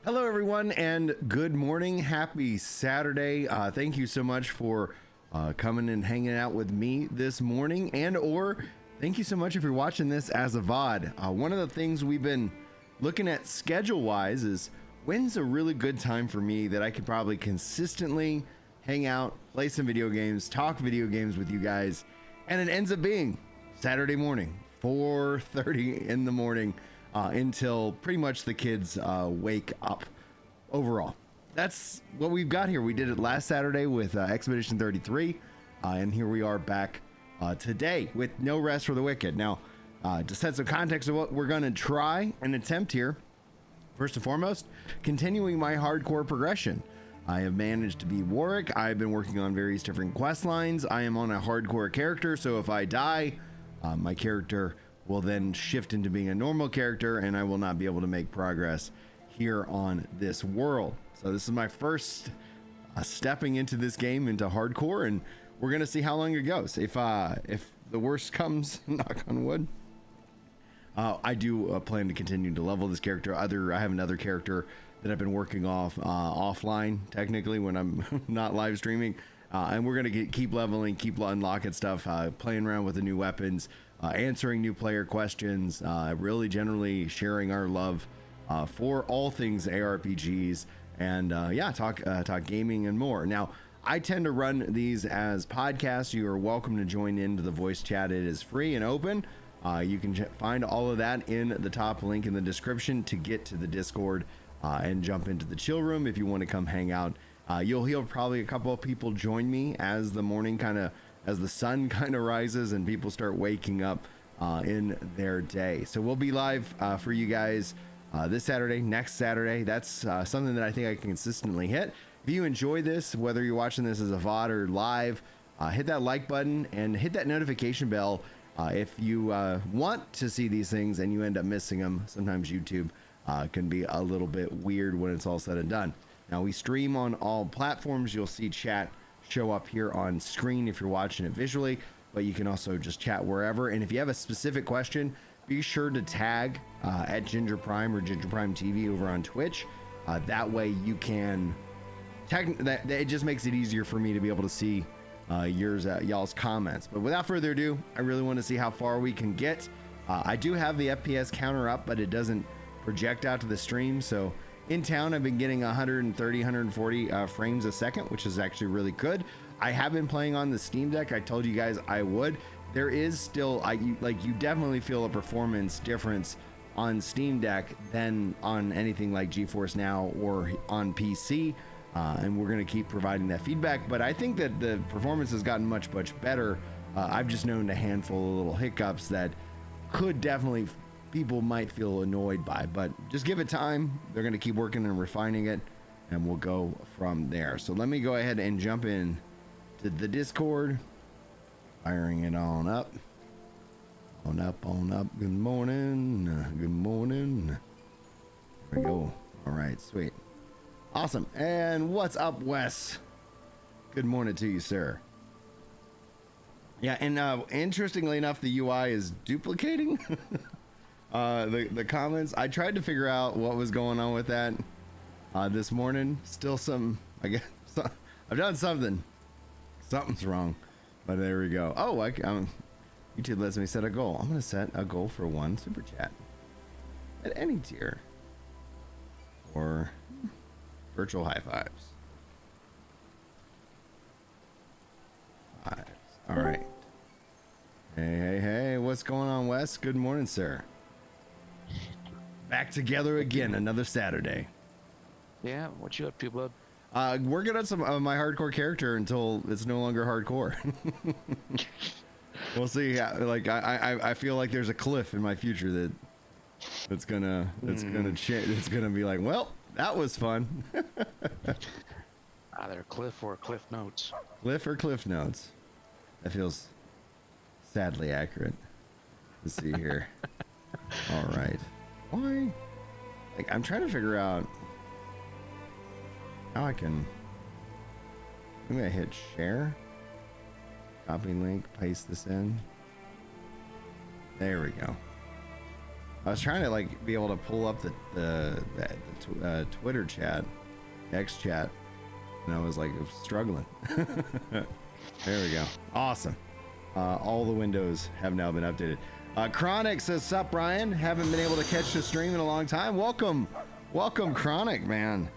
Hello, everyone, and good morning. Happy Saturday. Thank you so much for coming and hanging out with me this morning, or thank you so much if you're watching this as a VOD. One of the things we've been looking at schedule-wise is when's a really good time for me that I could probably consistently hang out, play some video games, talk video games with you guys, and it ends up being Saturday morning, 4:30 in the morning. Until pretty much the kids wake up. Overall, that's what we've got here. We did it last Saturday with Expedition 33, and here we are back today with No Rest for the Wicked. Now, to set some context of what we're going to try and attempt here, first and foremost, continuing my hardcore progression. I have managed to be Warwick. I've been working on various different quest lines. I am on a hardcore character, so if I die, my character will then shift into being a normal character, and I will not be able to make progress here on this world. So this is my first stepping into this game, into hardcore, and we're gonna see how long it goes. If the worst comes, knock on wood, I do plan to continue to level this character. I have another character that I've been working offline, technically, when I'm not live streaming, and we're gonna keep leveling, keep unlocking stuff, playing around with the new weapons, answering new player questions, really generally sharing our love for all things ARPGs, and yeah, talk gaming and more. Now, I tend to run these as podcasts. You are welcome to join into the voice chat. It is free and open. You can find all of that in the top link in the description to get to the Discord and jump into the chill room if you want to come hang out. You'll hear probably a couple of people join me as the sun kind of rises and people start waking up in their day. So we'll be live for you guys this Saturday, next Saturday. That's something that I think I can consistently hit. If you enjoy this, whether you're watching this as a VOD or live, hit that like button and hit that notification bell if you want to see these things and you end up missing them. Sometimes YouTube can be a little bit weird when it's all said and done. Now, we stream on all platforms. You'll see chat show up here on screen if you're watching it visually, but you can also just chat wherever. And if you have a specific question, be sure to tag at Ginger Prime or Ginger Prime TV over on Twitch. That way you can tag that. It just makes it easier for me to be able to see y'all's comments. But without further ado, I really want to see how far we can get. I do have the FPS counter up, but it doesn't project out to the stream. So in town, I've been getting 130, 140 frames a second, which is actually really good. I have been playing on the Steam Deck. I told you guys I would. There is still, you definitely feel a performance difference on Steam Deck than on anything like GeForce Now or on PC. And we're going to keep providing that feedback. But I think that the performance has gotten much, much better. I've just known a handful of little hiccups that could definitely people might feel annoyed by, but just give it time. They're going to keep working and refining it, and we'll go from there. So let me go ahead and jump in to the Discord, firing it on up. On up. Good morning. Good morning. There we go. All right, sweet. Awesome. And what's up, Wes? Good morning to you, sir. Yeah, and interestingly enough, the UI is duplicating the comments. I tried to figure out what was going on with that this morning. Still I guess I've done something's wrong, but there we go. Oh, YouTube lets me set a goal. I'm gonna set a goal for one super chat at any tier or virtual high fives. All right. Hey, what's going on, Wes? Good morning, sir. Back together again, another Saturday. Yeah, what you up to, bud? Working on some of my hardcore character until it's no longer hardcore. We'll see. I feel like there's a cliff in my future that's gonna change. It's gonna be like, well, that was fun. Either cliff or cliff notes. Cliff or cliff notes. That feels sadly accurate. Let's see here. All right. Why? I'm trying to figure out how I can. I'm gonna hit share. Copy link. Paste this in. There we go. I was trying to like be able to pull up the Twitter chat, X chat, and I was like struggling. There we go. Awesome. All the windows have now been updated. Chronic says, "Sup, Brian? Haven't been able to catch the stream in a long time. Welcome, Chronic, man.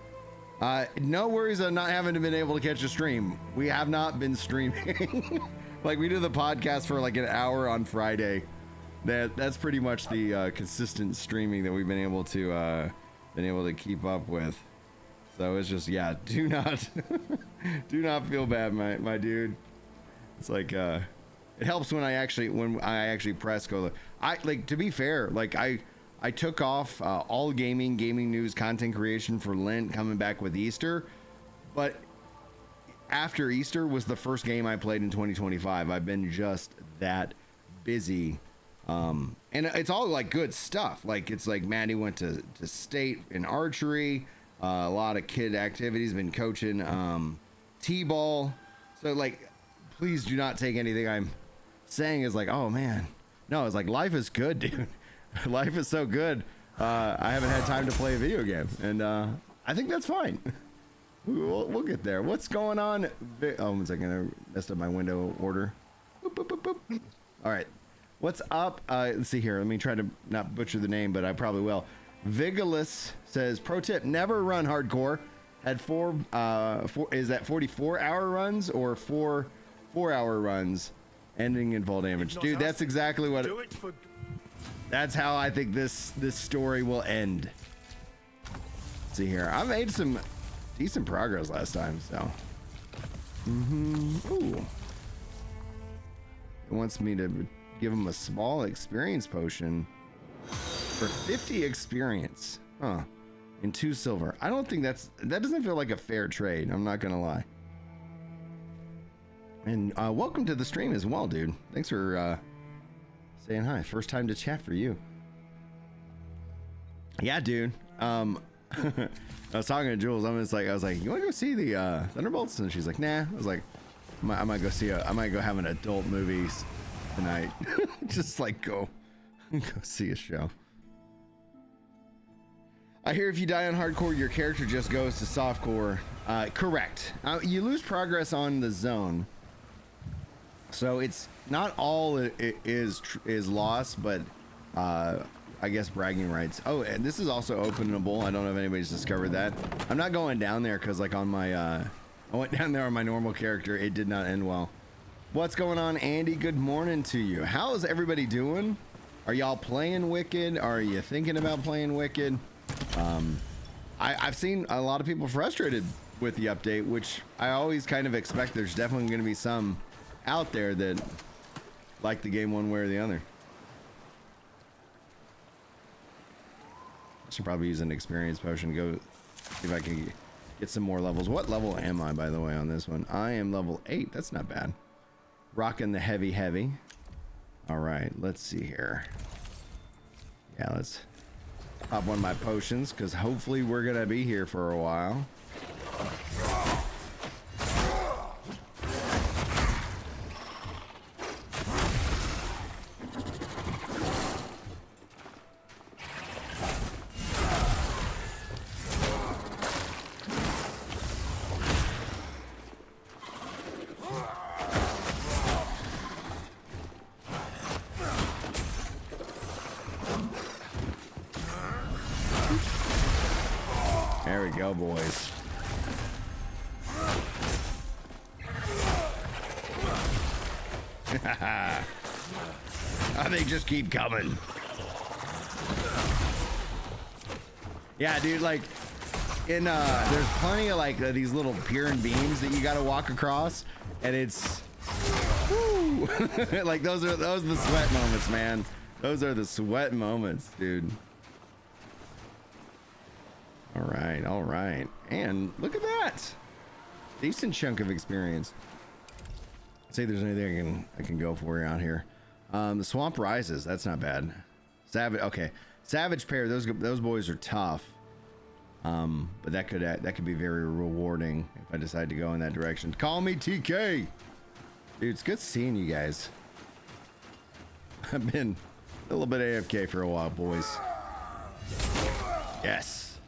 No worries on not having been able to catch a stream. We have not been streaming. Like we did the podcast for like an hour on Friday. That's pretty much the consistent streaming that we've been able to keep up with. So it's just, yeah, do not do not feel bad, my dude. It's like it helps when I actually press go. I like, to be fair, like I took off all gaming news, content creation for Lent, coming back with Easter, but after Easter was the first game I played in 2025. I've been just that busy. And it's all like good stuff. Like it's like Maddie went to state in archery, a lot of kid activities, been coaching t-ball. So like, please do not take anything I'm saying as like, oh man, no, it's like life is good, dude. Life is so good. I haven't had time to play a video game, and I think that's fine. We'll get there. What's going on? Oh, 1 second, I messed up my window order. Boop, boop, boop, boop. All right. What's up? Let's see here. Let me try to not butcher the name, but I probably will. Vigilus says, pro tip, never run hardcore at is that 44-hour runs or 4-hour runs ending in fall damage? Dude, that's exactly what that's how I think this story will end. Let's see here. I made some decent progress last time, so. Ooh. It wants me to give him a small experience potion for 50 experience. Huh. And 2 silver. I don't think that doesn't feel like a fair trade. I'm not gonna lie. And welcome to the stream as well, dude. Thanks for saying hi. First time to chat for you. Yeah, dude. I was talking to Jules. I was like, you want to go see the Thunderbolts? And she's like, nah. I was like, I might go have an adult movie tonight. Just like go see a show. I hear if you die on hardcore, your character just goes to softcore. Correct. You lose progress on the zone, so it's not all it is lost, but I guess bragging rights. Oh, and this is also openable. I don't know if anybody's discovered that. I'm not going down there because like on my I went down there on my normal character. It did not end well. What's going on, Andy? Good morning to you. How is everybody doing? Are y'all playing Wicked? Are you thinking about playing Wicked? I've seen a lot of people frustrated with the update, which I always kind of expect. There's definitely going to be some out there that like the game one way or the other. I should probably use an experience potion to go see if I can get some more levels. What level am I, by the way, on this one? I am level 8. That's not bad. Rocking the heavy. All right, let's see here. Yeah, let's pop one of my potions because hopefully we're gonna be here for a while. There we go, boys. They just keep coming. Yeah, dude, like in there's plenty of like these little pier and beams that you gotta walk across, and it's woo. Like those are the sweat moments, man. Those are the sweat moments, dude. All right, and look at that, decent chunk of experience. Let's see if there's anything I can go for out here. The Swamp Rises, that's not bad. Savage, okay, Savage Pair, those boys are tough, but that could be very rewarding if I decide to go in that direction. Call me TK, dude. It's good seeing you guys. I've been a little bit AFK for a while, boys. Yes.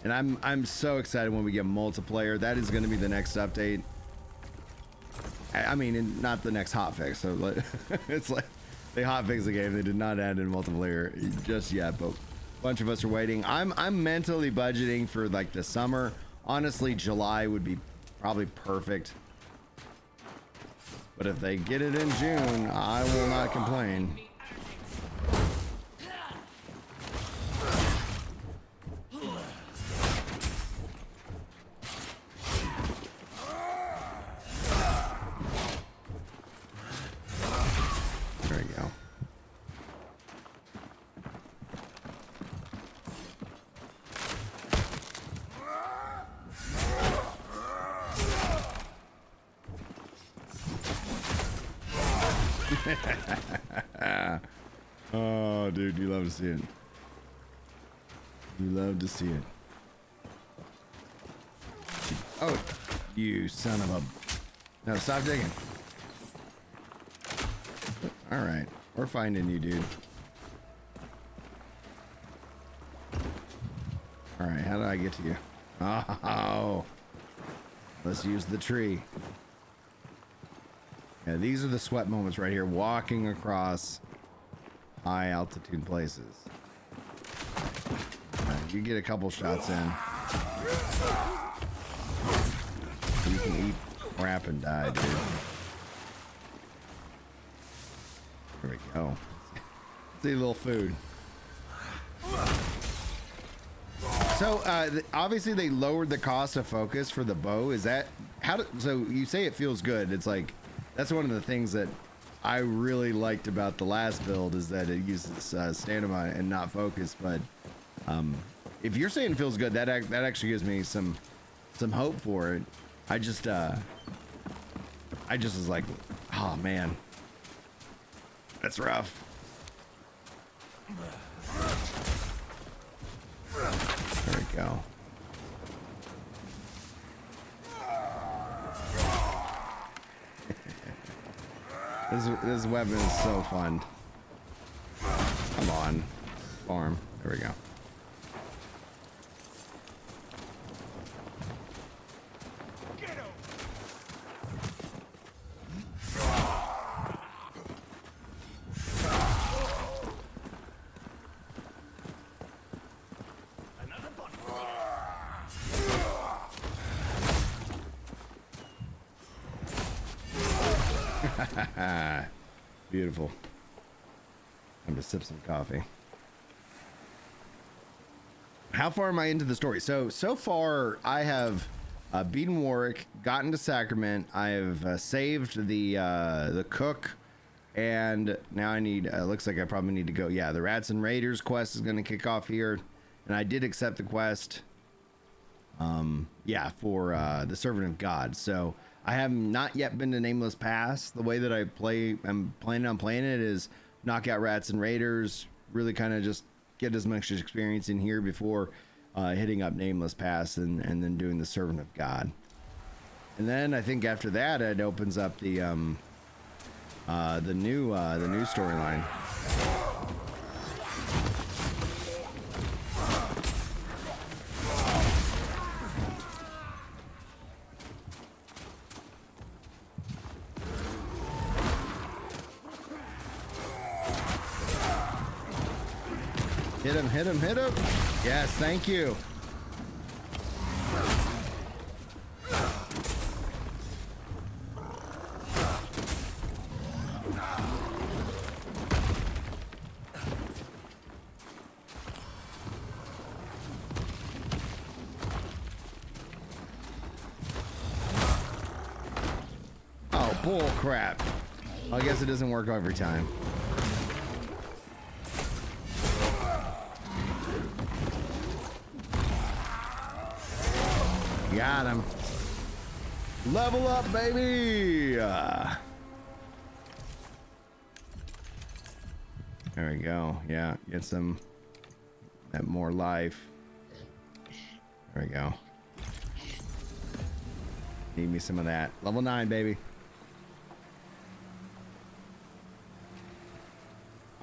And I'm so excited when we get multiplayer. That is going to be the next update. I mean, not the next hotfix. So like, it's like they hotfix the game. They did not add in multiplayer just yet, but a bunch of us are waiting. I'm mentally budgeting for like the summer. Honestly, July would be probably perfect. But if they get it in June, I will not complain. There we go. Oh, dude, you love to see it. You love to see it. Oh, you son of a... No, stop digging. All right, we're finding you, dude. All right, how do I get to you? Oh, let's use the tree. Yeah, these are the sweat moments right here, walking across high altitude places. Right, you get a couple shots in. You can eat crap and die, dude. There we go. Let's eat a little food. So, obviously they lowered the cost of focus for the bow. Is that how? So you say it feels good. It's like that's one of the things that I really liked about the last build is that it uses stamina and not focus. But if you're saying it feels good, that actually gives me some hope for it. I just was like, oh man, that's rough. There we go. This weapon is so fun. Come on, farm. There we go. Beautiful. I'm gonna sip some coffee. How far am I into the story? So far I have beaten Warwick, gotten to Sacrament. I have saved the cook, and now I need. Looks like I probably need to go. Yeah, the Rats and Raiders quest is gonna kick off here, and I did accept the quest. Yeah, for the Servant of God. So I have not yet been to Nameless Pass. The way that I'm planning on playing it is knock out Rats and Raiders, really kind of just get as much experience in here before hitting up Nameless Pass and then doing the Servant of God. And then I think after that it opens up the new storyline. Hit him. Yes, thank you. Oh, bull crap. I guess it doesn't work every time. Got him. Level up, baby. There we go. Yeah, get some that more life. There we go. Need me some of that. Level 9, baby.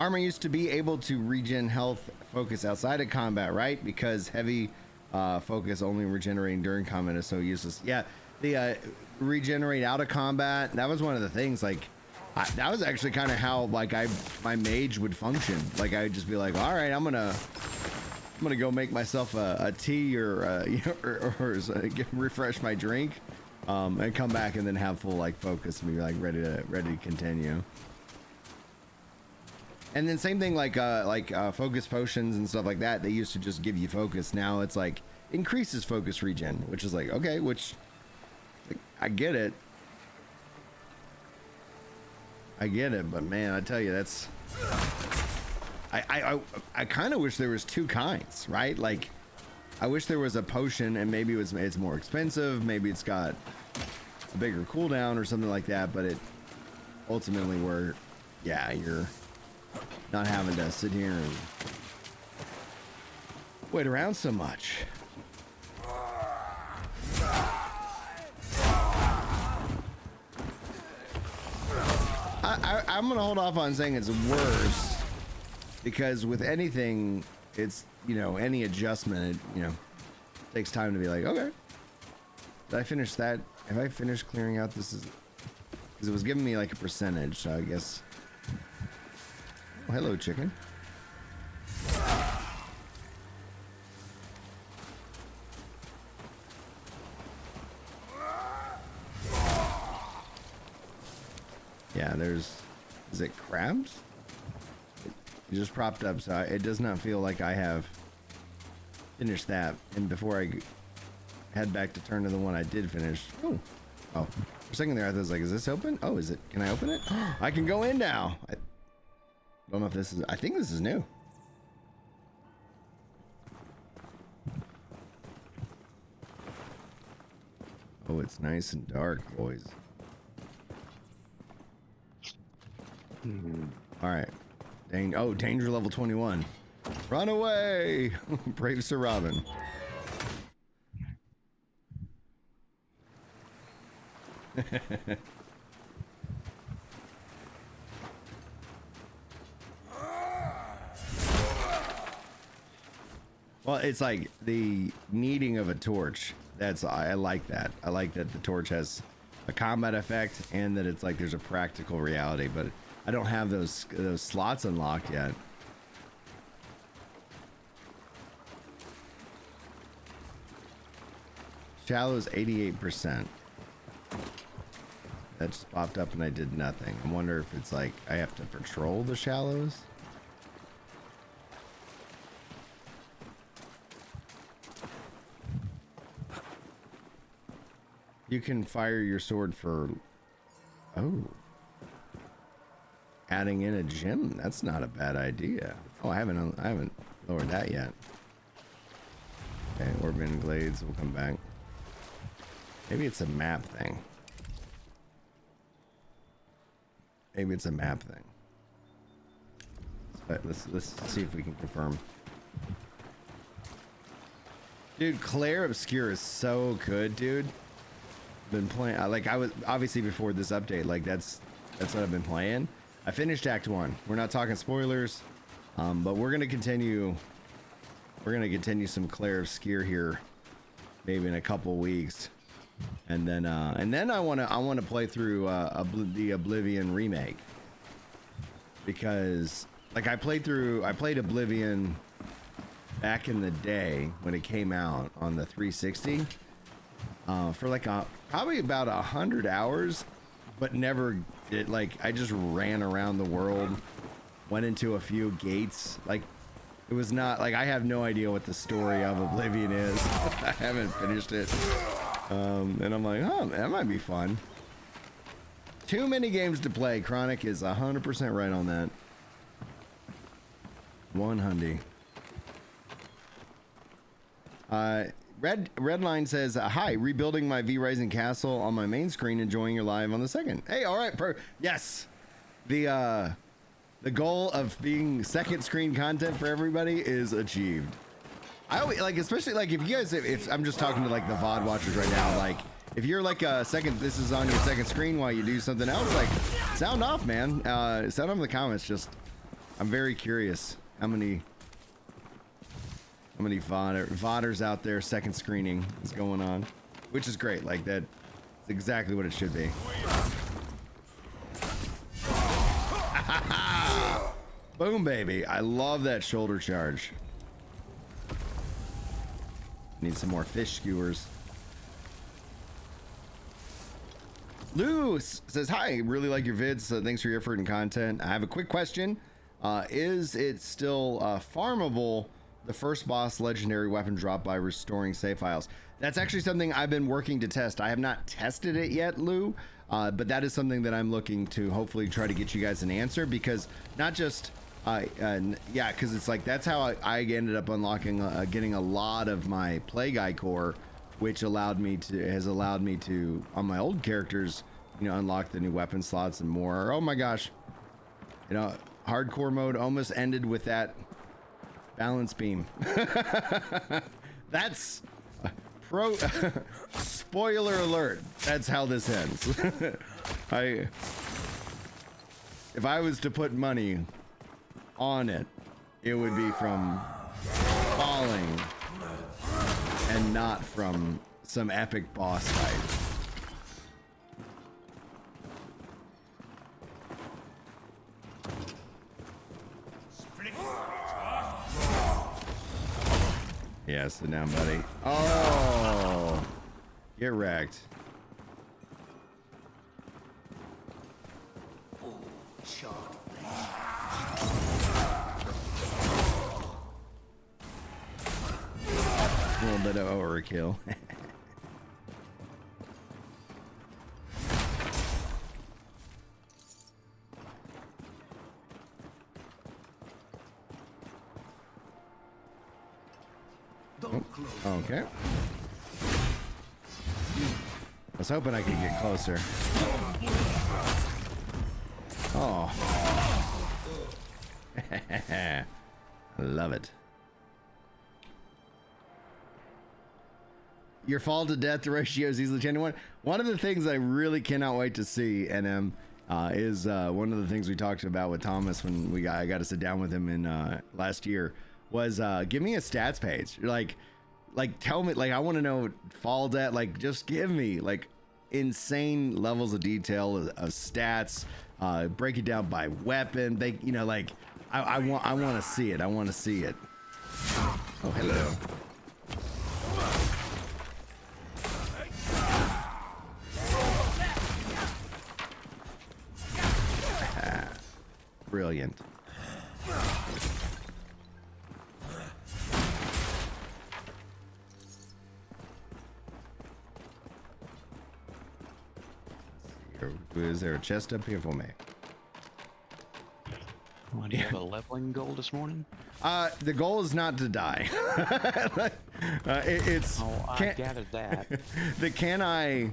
Armor used to be able to regen health focus outside of combat, right? Because heavy focus only regenerating during combat is so useless. Yeah, the regenerate out of combat, that was one of the things. Like that was actually kind of how like my mage would function. Like I would just be like, all right, I'm gonna go make myself a tea or you know, or refresh my drink, and come back and then have full like focus and be like ready to continue. And then same thing like focus potions and stuff like that. They used to just give you focus. Now it's like increases focus regen, which is like okay, which like, I get it, but man, I tell you, that's I kind of wish there was two kinds, right? Like I wish there was a potion and maybe it's more expensive, maybe it's got a bigger cooldown or something like that, but it ultimately where yeah, you're not having to sit here and wait around so much. I'm gonna hold off on saying it's worse, because with anything, it's, you know, any adjustment, it, you know, takes time to be like, okay, did I finish that? Have I finished clearing out this? Is because it was giving me like a percentage, so I guess. Oh, hello, chicken. Yeah, is it crabs? It just propped up, so it does not feel like I have finished that. And before I head back to turn to the one I did finish. Oh, for a second there I was like, is this open? Oh, is it? Can I open it? I can go in now. I don't know if this is, I think this is new. Oh, it's nice and dark, boys. All right. Danger level 21. Run away! Brave Sir Robin. Well, it's like the needing of a torch. I like that. I like that the torch has a combat effect and that it's like there's a practical reality, but I don't have those slots unlocked yet. Shallows 88%. That just popped up and I did nothing. I wonder if it's like I have to patrol the shallows. You can fire your sword for adding in a gem. That's not a bad idea. Oh, I haven't lowered that yet. Okay, Orban Glades, we'll come back. Maybe it's a map thing. Maybe it's a map thing. Let's see if we can confirm. Dude, Claire Obscure is so good, dude. Been playing, like I was obviously before this update, like that's what I've been playing. I finished Act 1. We're not talking spoilers, but we're gonna continue some Claire Obscure here, maybe in a couple weeks, and then I wanna play through the Oblivion remake, because like I played Oblivion back in the day when it came out on the 360 for like probably about 100 hours, but never did, like I just ran around the world, went into a few gates. Like it was not like, I have no idea what the story of Oblivion is. I haven't finished it, and I'm like, oh, that might be fun. Too many games to play. Chronic is 100% right on that. 100. Redline says, hi, rebuilding my V Rising castle on my main screen, enjoying your live on the second. Hey, all right, yes. The goal of being second screen content for everybody is achieved. I always, like, especially like if you guys, if I'm just talking to like the VOD watchers right now, like if you're like a second, this is on your second screen while you do something else, like sound off, man. Sound off in the comments. Just I'm very curious how many VODers out there second screening is going on, which is great. Like that, it's exactly what it should be. Boom, baby! I love that shoulder charge. Need some more fish skewers. Lou says, hi, really like your vids. Thanks for your effort and content. I have a quick question. Is it still farmable, the first boss legendary weapon drop by restoring save files? That's actually something I've been working to test. I have not tested it yet, Lou, but that is something that I'm looking to hopefully try to get you guys an answer, because not just, yeah, because it's like, that's how I ended up unlocking, getting a lot of my play guy core, which has allowed me to, on my old characters, you know, unlock the new weapon slots and more. Oh my gosh, you know, hardcore mode almost ended with that balance beam. That's pro spoiler alert. That's how this ends. If I was to put money on it, it would be from falling and not from some epic boss fight. Yeah, sit down, buddy. Oh, get wrecked. A little bit of overkill. Okay. I was hoping I could get closer. Oh. I love it. Your fall to death ratio is easily changing. One of the things I really cannot wait to see, NM, is one of the things we talked about with Thomas when I got to sit down with him in last year, was give me a stats page. Like tell me, like I want to know fall death. Like just give me like insane levels of detail of stats. Break it down by weapon. They, you know, like I want to see it. I want to see it. Oh, hello. Brilliant. Is there a chest up here for me? Well, do you have a leveling goal this morning? The goal is not to die. It's. Oh, I gathered that. Can I,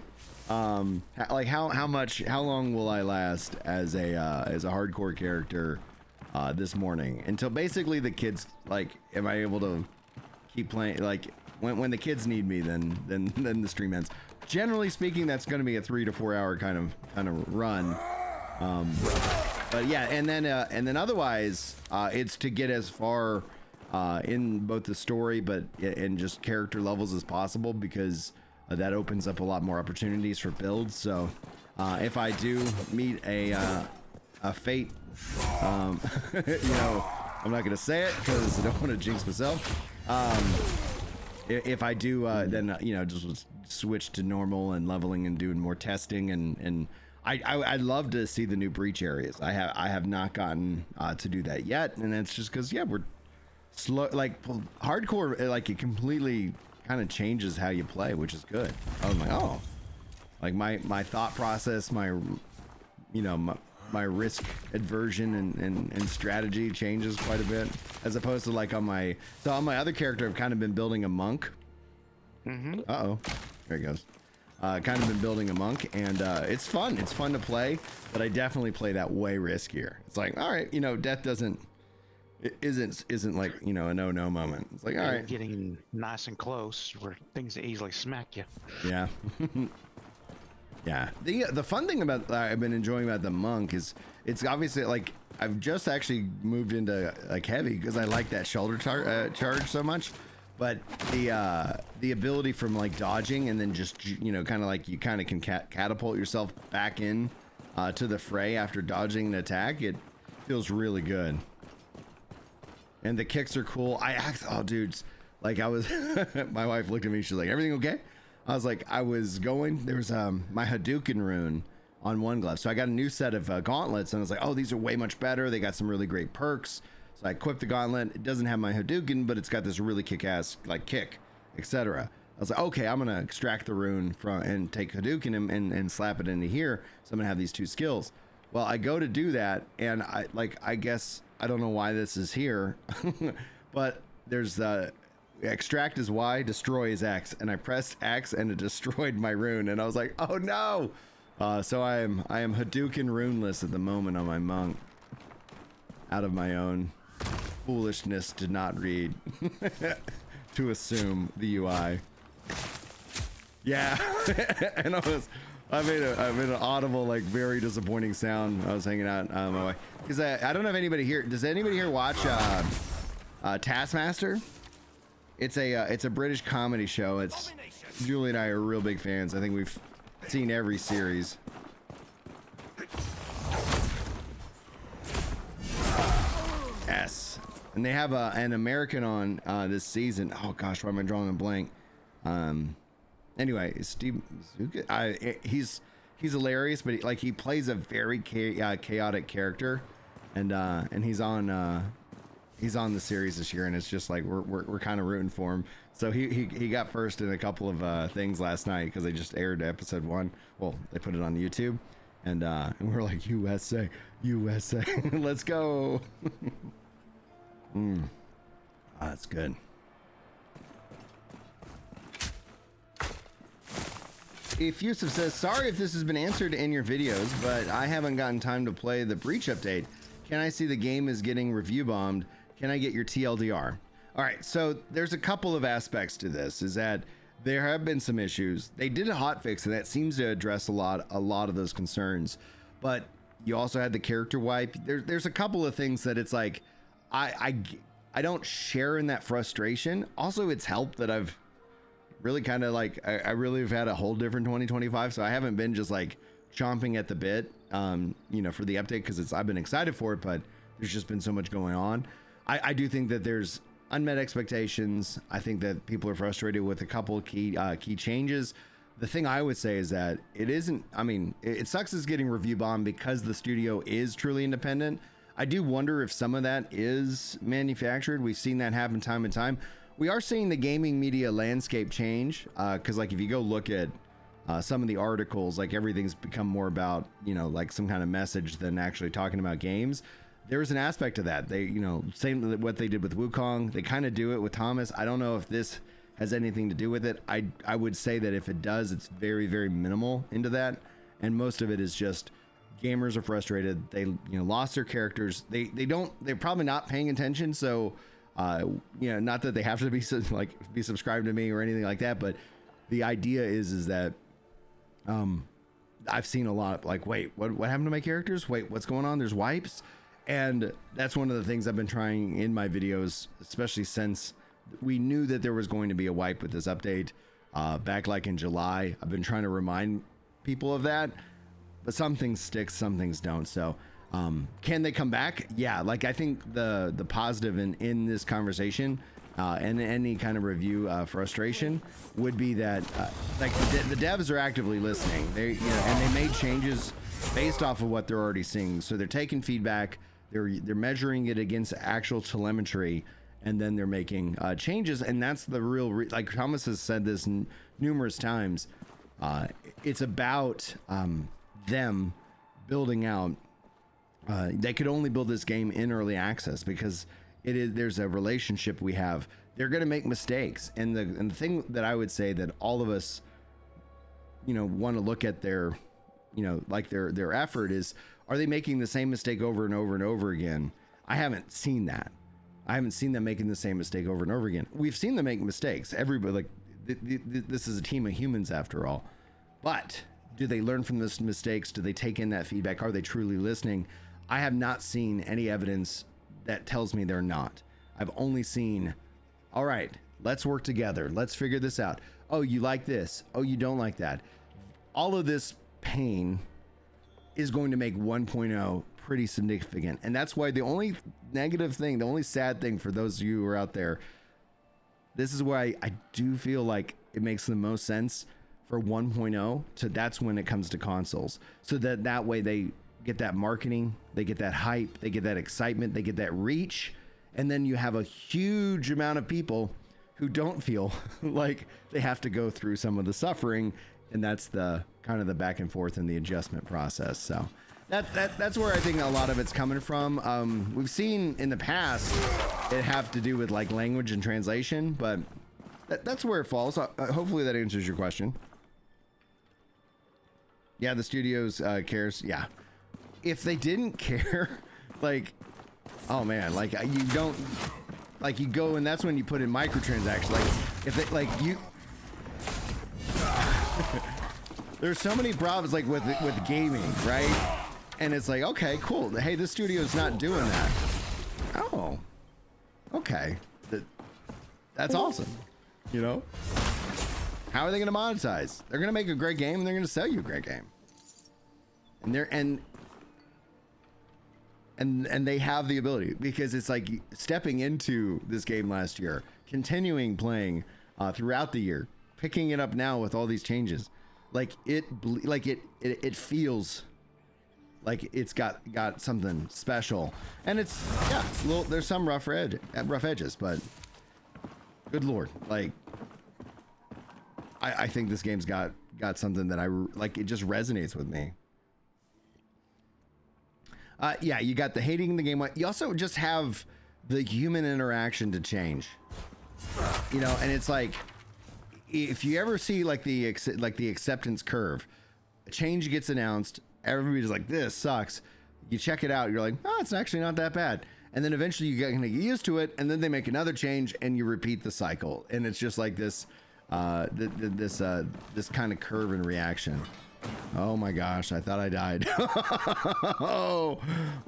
like how long will I last as a hardcore character this morning until basically the kids, like, am I able to keep playing? Like when the kids need me, then the stream ends. Generally speaking, that's going to be a 3 to 4 hour kind of run. But yeah, and then otherwise, it's to get as far in both the story, but in just character levels as possible, because that opens up a lot more opportunities for builds. So if I do meet a fate, you know, I'm not going to say it because I don't want to jinx myself. If I do, then you know, just switch to normal and leveling and doing more testing, and I'd love to see the new breach areas. I have not gotten to do that yet, and that's just because, yeah, we're slow. Like hardcore, like it completely kind of changes how you play, which is good. I was like, oh, like my thought process, my, you know, my risk aversion and strategy changes quite a bit, as opposed to like on my other character, I've kind of been building a monk. Mm-hmm. Uh-oh, there he goes. Kind of been building a monk, and it's fun to play, but I definitely play that way riskier. It's like, all right, you know, death isn't like, you know, a no moment. It's like, all right, getting nice and close where things that easily smack you. Yeah. Yeah, the fun thing about I've been enjoying about the monk is it's obviously like I've just actually moved into like heavy because I like that shoulder charge so much. But the ability from like dodging and then just, you know, kind of like you kind of can catapult yourself back in to the fray after dodging an attack. It feels really good. And the kicks are cool. Oh, dudes, like I was, my wife looked at me. She's like, everything okay? I was like, I was going, there was my Hadouken rune on one glove. So I got a new set of gauntlets and I was like, oh, these are way much better. They got some really great perks. So I equipped the gauntlet. It doesn't have my Hadouken, but it's got this really kick-ass like kick, etc. I was like, okay, I'm gonna extract the rune from and take Hadouken and slap it into here. So I'm gonna have these two skills. Well, I go to do that, and I guess I don't know why this is here, but there's extract is Y, destroy is X, and I pressed X and it destroyed my rune, and I was like, oh no! So I am Hadouken runeless at the moment on my monk. Out of my own foolishness to not read, to assume the UI. Yeah, and I made an audible, like very disappointing sound. I was hanging out my way because I don't know if anybody here. Does anybody here watch Taskmaster? It's a British comedy show. It's Julie and I are real big fans. I think we've seen every series. Yes, and they have an American on this season. Oh gosh, why am I drawing a blank? Anyway, Steve, he's hilarious, but he plays a very chaotic character, and he's on the series this year, and it's just like we're kind of rooting for him. So he got first in a couple of things last night because they just aired episode 1. Well, they put it on YouTube, and we're like USA, let's go. That's good. If Yusuf says, sorry if this has been answered in your videos, but I haven't gotten time to play the Breach update. Can I see the game is getting review bombed? Can I get your TLDR? All right, so there's a couple of aspects to this, is that there have been some issues. They did a hotfix, and that seems to address a lot of those concerns. But you also had the character wipe. There's a couple of things that it's like, I don't share in that frustration. Also, it's helped that I've really kind of like, I really have had a whole different 2025. So I haven't been just like chomping at the bit, you know, for the update, because I've been excited for it, but there's just been so much going on. I do think that there's unmet expectations. I think that people are frustrated with a couple of key changes. The thing I would say is that it isn't, I mean, it sucks it's getting review bombed because the studio is truly independent. I do wonder if some of that is manufactured. We've seen that happen time and time. We are seeing the gaming media landscape change, because like if you go look at some of the articles, like everything's become more about, you know, like some kind of message than actually talking about games. There's an aspect of that. They, you know, same what they did with Wukong. They kind of do it with Thomas. I don't know if this has anything to do with it. I would say that if it does, it's very, very minimal into that. And most of it is just gamers are frustrated. They, you know, lost their characters. They're probably not paying attention. So, you know, not that they have to be be subscribed to me or anything like that, but the idea is that, I've seen a lot of like, wait, what happened to my characters? Wait, what's going on? There's wipes. And that's one of the things I've been trying in my videos, especially since we knew that there was going to be a wipe with this update, back like in July. I've been trying to remind people of that, but some things stick, some things don't. So, can they come back? Yeah. Like, I think the positive in this conversation, and any kind of review, frustration would be that, like the devs are actively listening. They, you know, and they made changes based off of what they're already seeing. So they're taking feedback, they're measuring it against actual telemetry, and then they're making changes. And that's the real, like Thomas has said this numerous times. It's about them building out. They could only build this game in early access because there's a relationship we have. They're going to make mistakes, and the thing that I would say that all of us, you know, want to look at their, you know, like their effort is, are they making the same mistake over and over and over again? I haven't seen that. I haven't seen them making the same mistake over and over again. We've seen them make mistakes. Everybody, like, this is a team of humans after all. But do they learn from those mistakes? Do they take in that feedback? Are they truly listening? I have not seen any evidence that tells me they're not. I've only seen, all right, let's work together. Let's figure this out. Oh, you like this. Oh, you don't like that. All of this pain is going to make 1.0 pretty significant. And that's why the only negative thing, the only sad thing for those of you who are out there, this is why I do feel like it makes the most sense for 1.0 to, that's when it comes to consoles. So that way they get that marketing, they get that hype, they get that excitement, they get that reach. And then you have a huge amount of people who don't feel like they have to go through some of the suffering. And that's the kind of the back and forth in the adjustment process. So that's where I think a lot of it's coming from. We've seen in the past it have to do with like language and translation, but that's where it falls. Hopefully that answers your question. Yeah, the studios cares. Yeah, if they didn't care, like, oh man, like you don't, like you go and that's when you put in microtransactions. Like if they like you. There's so many problems like with gaming, right? And it's like, okay, cool. Hey, this studio's not doing that. Oh, okay. That's awesome. You know? How are they going to monetize? They're going to make a great game and they're going to sell you a great game. And they have the ability, because it's like stepping into this game last year, continuing playing throughout the year, picking it up now with all these changes. Like it feels like it's got something special, and it's there's some rough edges, but good Lord, like I think this game's got something that I like. It just resonates with me. Yeah, you got the hating the game. You also just have the human interaction to change, you know, and it's like, if you ever see like the acceptance curve, a change gets announced, everybody's like, this sucks. You check it out, you're like, oh, it's actually not that bad. And then eventually you get used to it, and then they make another change and you repeat the cycle. And it's just like this this kind of curve and reaction. Oh my gosh, I thought I died. oh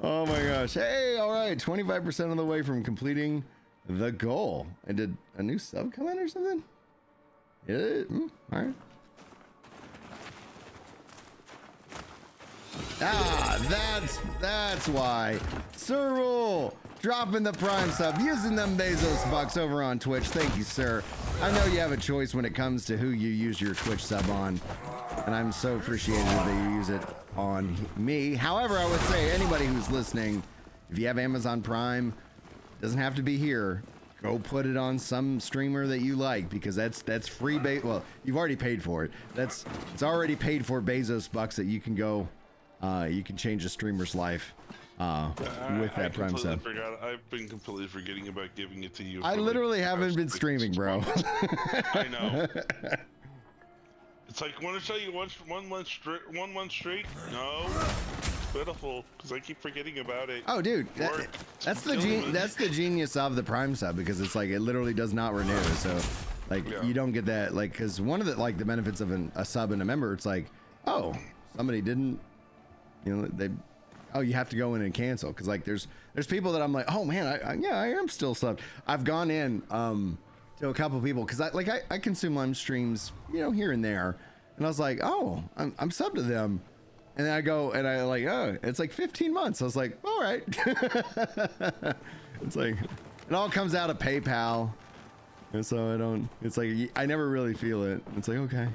my gosh. Hey, all right, 25% of the way from completing the goal. And did a new sub come in or something? All right. That's why. Sir Rule dropping the Prime sub, using them Bezos bucks over on Twitch. Thank you, sir. I know you have a choice when it comes to who you use your Twitch sub on, and I'm so appreciative that you use it on me. However, I would say anybody who's listening, if you have Amazon Prime, doesn't have to be here. Go put it on some streamer that you like, because that's free. Well, you've already paid for it. It's already paid for Bezos bucks that you can go. You can change a streamer's life with that Prime sub. I've been completely forgetting about giving it to you. I literally haven't been streaming, bro. I know. It's like, want to show you one month straight? No. Pitiful, because I keep forgetting about it. Oh, dude, that's the genius of the Prime sub, because it's like it literally does not renew. So, like, you don't get that, like, because one of the the benefits of a sub and a member, it's like, oh, somebody didn't, you know, you have to go in and cancel, because like there's people that I'm like, oh man, I am still subbed. I've gone in to a couple people, because I consume live streams, you know, here and there, and I was like, oh, I'm subbed to them. And then I go and I like, oh, it's like 15 months. I was like, all right. It's like, it all comes out of PayPal. And so it's like, I never really feel it. It's like, okay.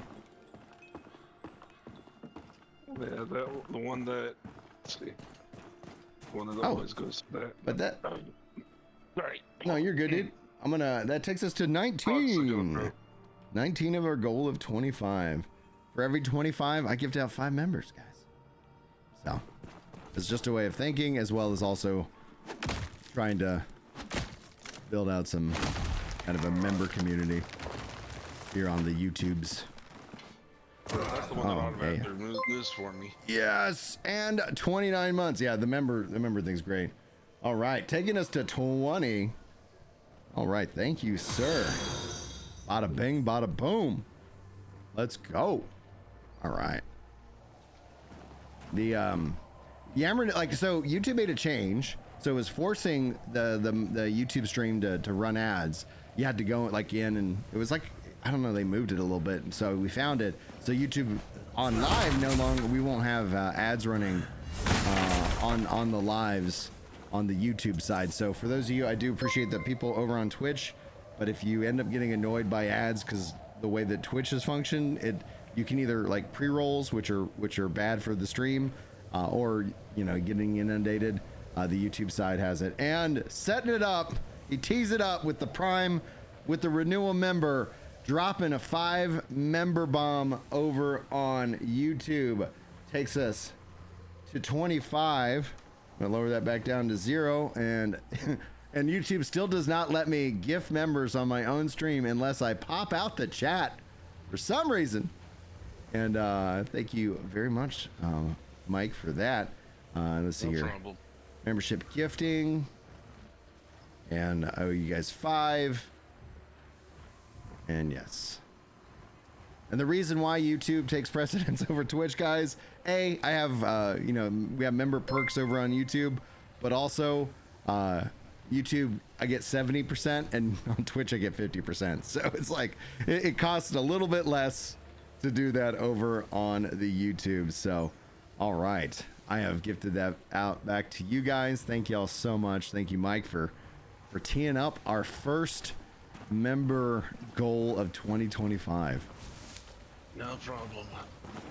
Yeah, the one that, let's see. One that always goes to that. But that, right. No, you're good, dude. That takes us to 19. 19 of our goal of 25. For every 25, I gift out 5 members, guys. So it's just a way of thinking, as well as also trying to build out some kind of a member community here on the YouTubes. That's the one that automatically moves for me. Yes, and 29 months. Yeah, the member thing's great. All right, taking us to 20. All right, thank you, sir. Bada bing, bada boom. Let's go. All right. The like, so YouTube made a change, so it was forcing the YouTube stream to run ads. You had to go like in, and it was like, I don't know, they moved it a little bit, and so we found it. So YouTube on live no longer, we won't have ads running on the lives on the YouTube side. So for those of you, I do appreciate the people over on Twitch, but if you end up getting annoyed by ads because the way that Twitch is function, you can either like pre-rolls, which are bad for the stream, or you know, getting inundated. The YouTube side has it, and setting it up. He tees it up with the Prime, with the renewal member, dropping a 5-member bomb over on YouTube. Takes us to 25. I'm gonna lower that back down to 0, and and YouTube still does not let me gift members on my own stream unless I pop out the chat for some reason. And thank you very much, Mike, for that. Let's see here. Trouble. Membership gifting, and I owe you guys 5. And yes. And the reason why YouTube takes precedence over Twitch, guys, I have, you know, we have member perks over on YouTube, but also YouTube, I get 70%, and on Twitch, I get 50%. So it's like, it costs a little bit less to do that over on the YouTube. So, all right. I have gifted that out back to you guys. Thank you all so much. Thank you, Mike, for teeing up our first member goal of 2025. No problem.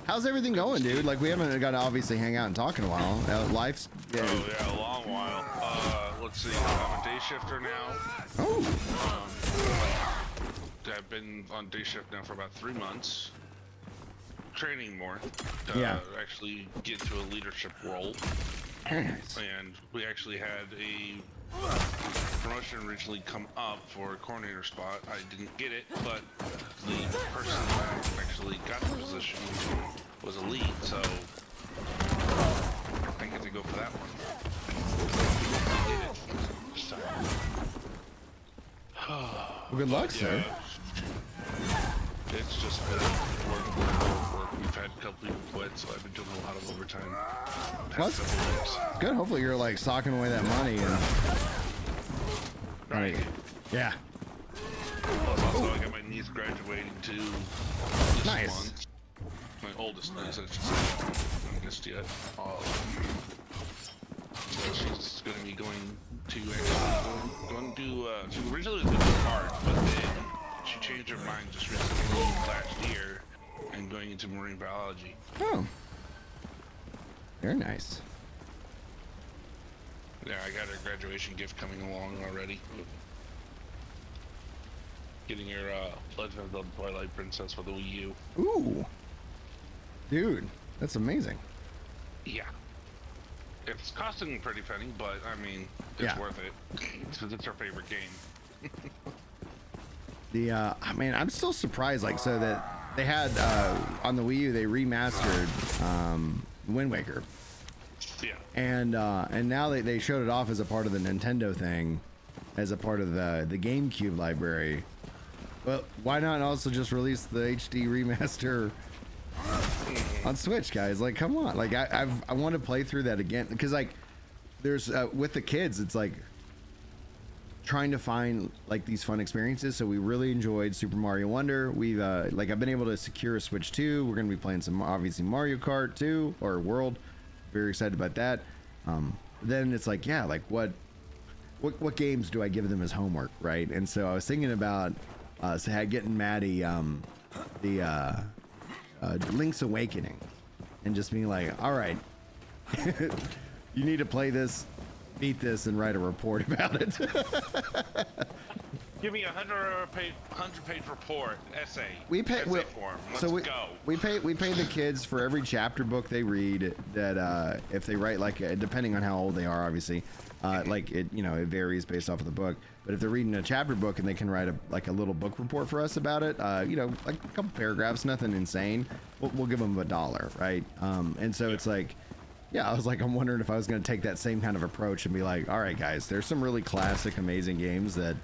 How's everything going, dude? Like, we haven't got to obviously hang out and talk in a while. Life's... Yeah. Oh yeah, a long while. Let's see. I'm a day shifter now. Oh. I've been on day shift now for about 3 months. Training more Yeah. actually get to a leadership role. Very nice. And we actually had a promotion originally come up for a coordinator spot. I didn't get it, but the person that actually got the position was a lead, so I get to go for that one. So. Well, good luck, sir. It's just been work. We've had a couple people quit, so I've been doing a lot of overtime. Well, that's good. Hopefully you're like socking away that money and... Right. Yeah. Also, I got my niece graduating too this Nice. month. My oldest niece, I should say. Not just yet. So she's going to be going to she originally was going to art, but then she changed her mind just recently last year and going into marine biology. Oh. Very nice. Yeah, I got her graduation gift coming along already. Getting her Legend of the Twilight Princess for the Wii U. Ooh. Dude, that's amazing. Yeah. It's costing a pretty penny, but I mean, it's worth it. Because it's her favorite game. I mean, I'm still surprised, like, so that they had, on the Wii U, they remastered, Wind Waker. Yeah. And now they showed it off as a part of the Nintendo thing, as a part of the GameCube library. But why not also just release the HD remaster on Switch, guys? Like, come on. Like, I want to play through that again, because like there's with the kids, it's like trying to find like these fun experiences. So we really enjoyed Super Mario Wonder. We've like, I've been able to secure a Switch 2. We're gonna be playing some, obviously, Mario Kart 2 or World. Very excited about that. Then it's like, yeah, like what games do I give them as homework, right? And so I was thinking about getting Maddie the Link's Awakening, and just being like, all right, you need to play this, beat this, and write a report about it. Give me a 100-page report essay. We pay essay form. Let's go. We pay the kids for every chapter book they read. That if they write, like, depending on how old they are, obviously, like it, you know, it varies based off of the book. But if they're reading a chapter book and they can write a little book report for us about it, you know, like a couple paragraphs, nothing insane, we'll give them $1, right? And so it's like, yeah, I was like, I'm wondering if I was going to take that same kind of approach and be like, all right, guys, there's some really classic, amazing games that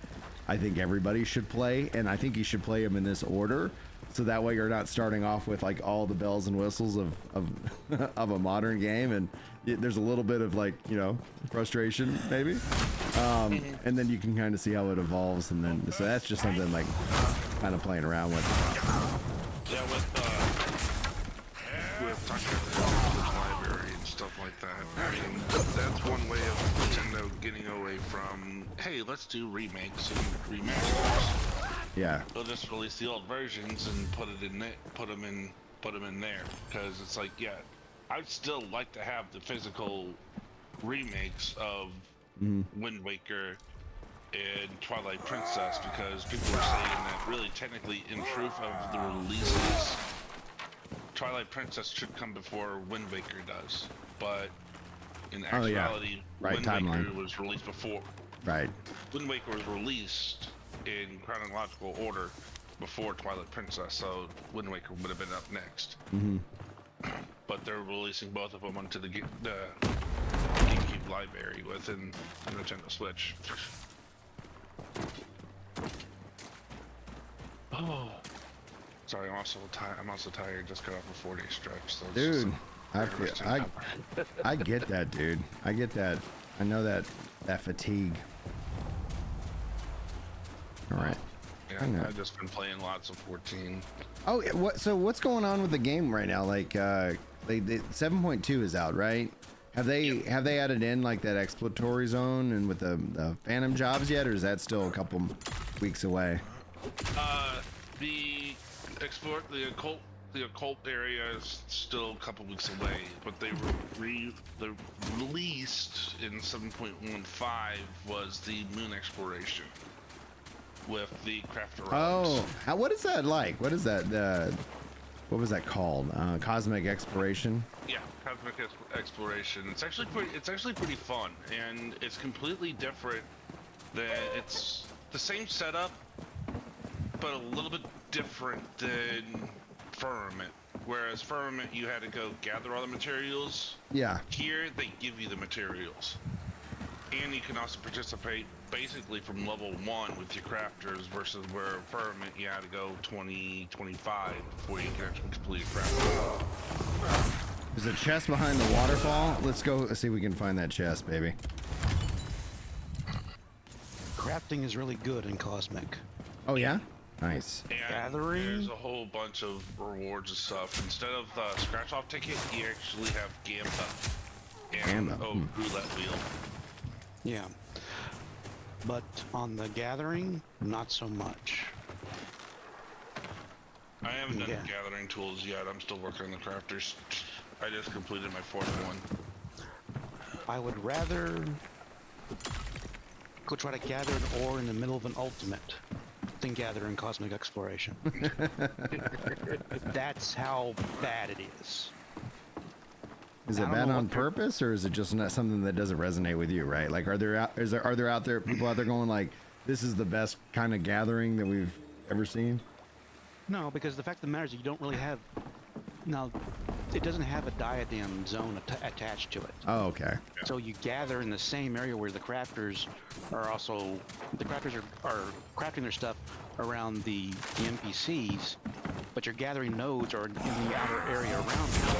I think everybody should play, and I think you should play them in this order, so that way you're not starting off with like all the bells and whistles of of a modern game, and there's a little bit of like, you know, frustration maybe, and then you can kind of see how it evolves, and then so that's just something like kind of playing around with. Yeah, with talking about the library and stuff like that. I mean, that's one way of Nintendo getting away from, hey, let's do remakes and remasters. Yeah. They'll just release the old versions and put them in there, because it's like, yeah, I'd still like to have the physical remakes of Wind Waker and Twilight Princess, because people were saying that really technically in truth of the releases, Twilight Princess should come before Wind Waker does, but in actuality, Wind Waker was released before. Right. Wind Waker was released in chronological order before Twilight Princess, so Wind Waker would have been up next. But they're releasing both of them onto the GameCube library within the Nintendo Switch. Oh, sorry, I'm also tired. Just got off a 4-day stretch. So dude, I get that, dude. I get that. I know that fatigue. All right. Yeah, I've just been playing lots of 14. Oh, so what's going on with the game right now? Like, 7.2 is out, right? Have they added in like that exploratory zone and with the Phantom jobs yet, or is that still a couple weeks away? The occult area is still a couple weeks away, but they released in 7.15 was the moon exploration with the crafter rods. Oh, what is that like? What is that? What was that called? Cosmic exploration. Yeah, cosmic exploration. It's actually pretty fun, and it's completely different. It's the same setup, but a little bit different than Firmament. Whereas Firmament, you had to go gather all the materials. Yeah. Here, they give you the materials, and you can also participate basically from level 1 with your crafters, versus where Firmament you had to go 20, 25 before you can actually complete a craft. There's a chest behind the waterfall. Let's go see if we can find that chest, baby. Crafting is really good in Cosmic. Oh yeah? Nice. And gathering? There's a whole bunch of rewards and stuff. Instead of the scratch-off ticket, you actually have Gamba. And roulette wheel. Yeah. But on the gathering, not so much. I haven't done gathering tools yet. I'm still working on the crafters. I just completed my 4th one. I would rather go try to gather an ore in the middle of an ultimate than gather in Cosmic Exploration. That's how bad it is. Is it bad on purpose, or is it just not something that doesn't resonate with you, right? Like, are there people out there going like, this is the best kind of gathering that we've ever seen? No, because the fact of the matter is you don't really have... Now, it doesn't have a diadem zone attached to it. Oh, okay. So you gather in the same area where the crafters are also... The crafters are crafting their stuff around the NPCs, but your gathering nodes are in the outer area around them.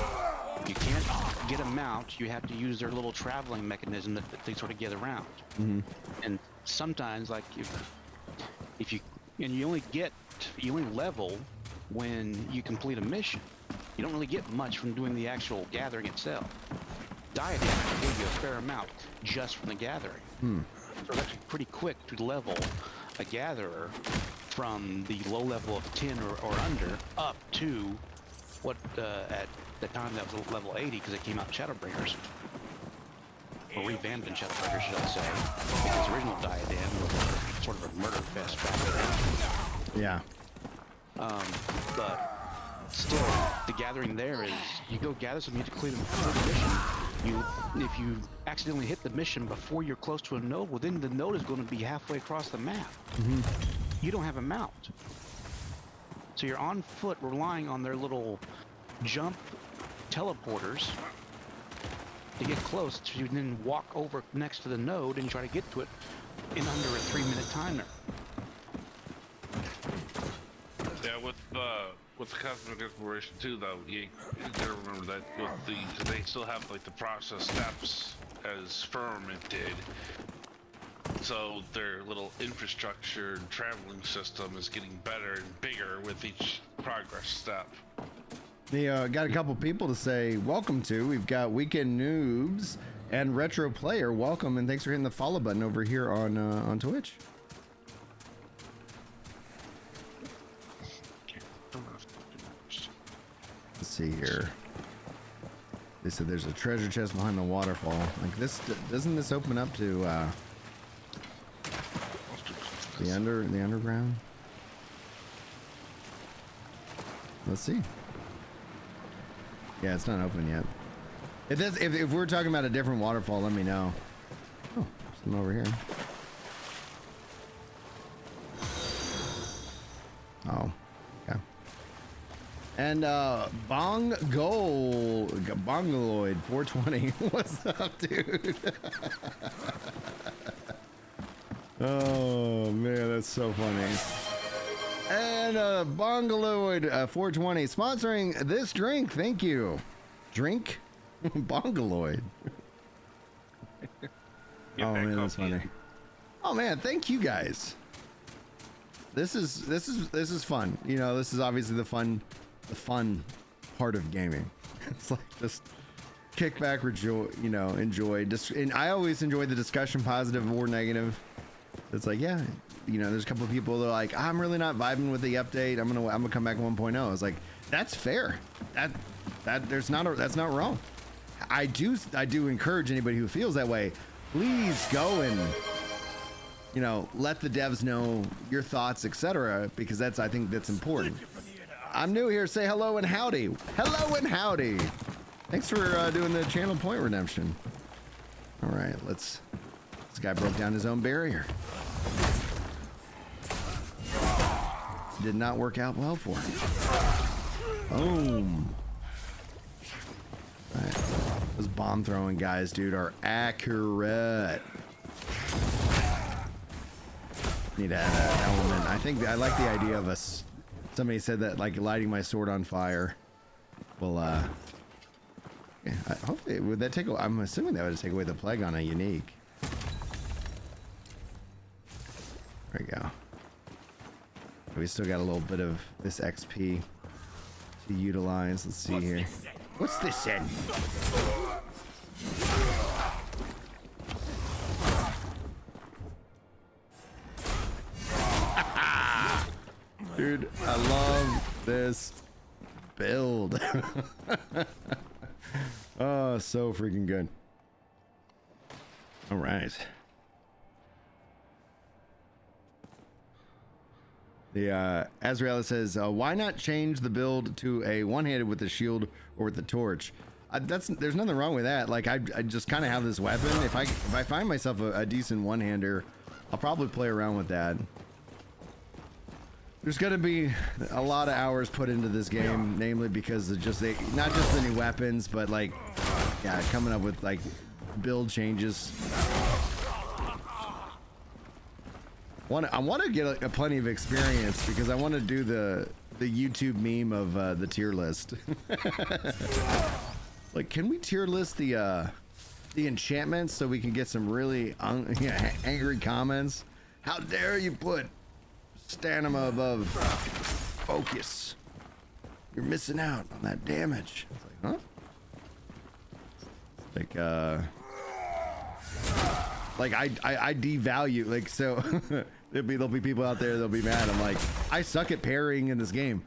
You can't get a mount. You have to use their little traveling mechanism that they sort of get around. And sometimes, like if you only level when you complete a mission. You don't really get much from doing the actual gathering itself. Diadem will give you a fair amount just from the gathering. So it's actually pretty quick to level a gatherer from the low level of 10 or under up to what at the time that was level 80, because it came out in Shadowbringers, or revamped in Shadowbringers, should I say, because the original Diadem was sort of a murder fest back then. Yeah. But still, the gathering there is, you go gather something, you have to complete a mission. If you accidentally hit the mission before you're close to a node, well then the node is going to be halfway across the map. You don't have a mount. So you're on foot relying on their little jump teleporters to get close, so you then walk over next to the node and try to get to it in under a 3-minute timer. with the cosmic exploration too, though, you gotta remember that cause they still have like the process steps as Firmament did. So their little infrastructure and traveling system is getting better and bigger with each progress step. We got a couple people to say welcome to. We've got Weekend Noobs and Retro Player. Welcome and thanks for hitting the follow button over here on Twitch. Let's see here. They said there's a treasure chest behind the waterfall. Like this, doesn't this open up to the underground? Let's see. Yeah, it's not open yet. If we're talking about a different waterfall, let me know. Oh, some over here. Oh, okay. And Bongoloid 420. What's up, dude? Oh man, that's so funny. And Bongoloid 420 sponsoring this drink. Thank you. Drink Bongoloid. Oh man, that's funny. Oh man, thank you guys. This is fun. You know, this is obviously the fun part of gaming. It's like just kick back, enjoy. And I always enjoy the discussion, positive or negative. It's like, yeah, you know, there's a couple of people that are like, I'm really not vibing with the update. I'm gonna come back 1.0. It's like, that's fair. That's not wrong. I do encourage anybody who feels that way, please go and, you know, let the devs know your thoughts, etc. Because I think that's important. I'm new here. Say hello and howdy. Hello and howdy. Thanks for doing the channel point redemption. All right, this guy broke down his own barrier. Did not work out well for him. Boom. All right. Those bomb throwing guys, dude, are accurate. Need to add an element. I think I like the idea of us. Somebody said that like lighting my sword on fire will yeah, hopefully would that take. I'm assuming that would take away the plague on a unique. There we go. We still got a little bit of this XP to utilize. Let's see here. What's this in? Dude, I love this build. Oh, so freaking good. All right. The Azrael says, why not change the build to a one-handed with the shield or with the torch? There's nothing wrong with that. Like I just kind of have this weapon. If I find myself a decent one-hander, I'll probably play around with that. There's gonna be a lot of hours put into this game, namely because of not just the new weapons, but like, yeah, coming up with like build changes. I want to get plenty of experience because I want to do the YouTube meme of the tier list. Like, can we tier list the enchantments so we can get some really angry comments? How dare you put stamina above focus? You're missing out on that damage. It's like, huh? Like I devalue, like, so there'll be people out there that'll be mad. I'm like, I suck at parrying in this game.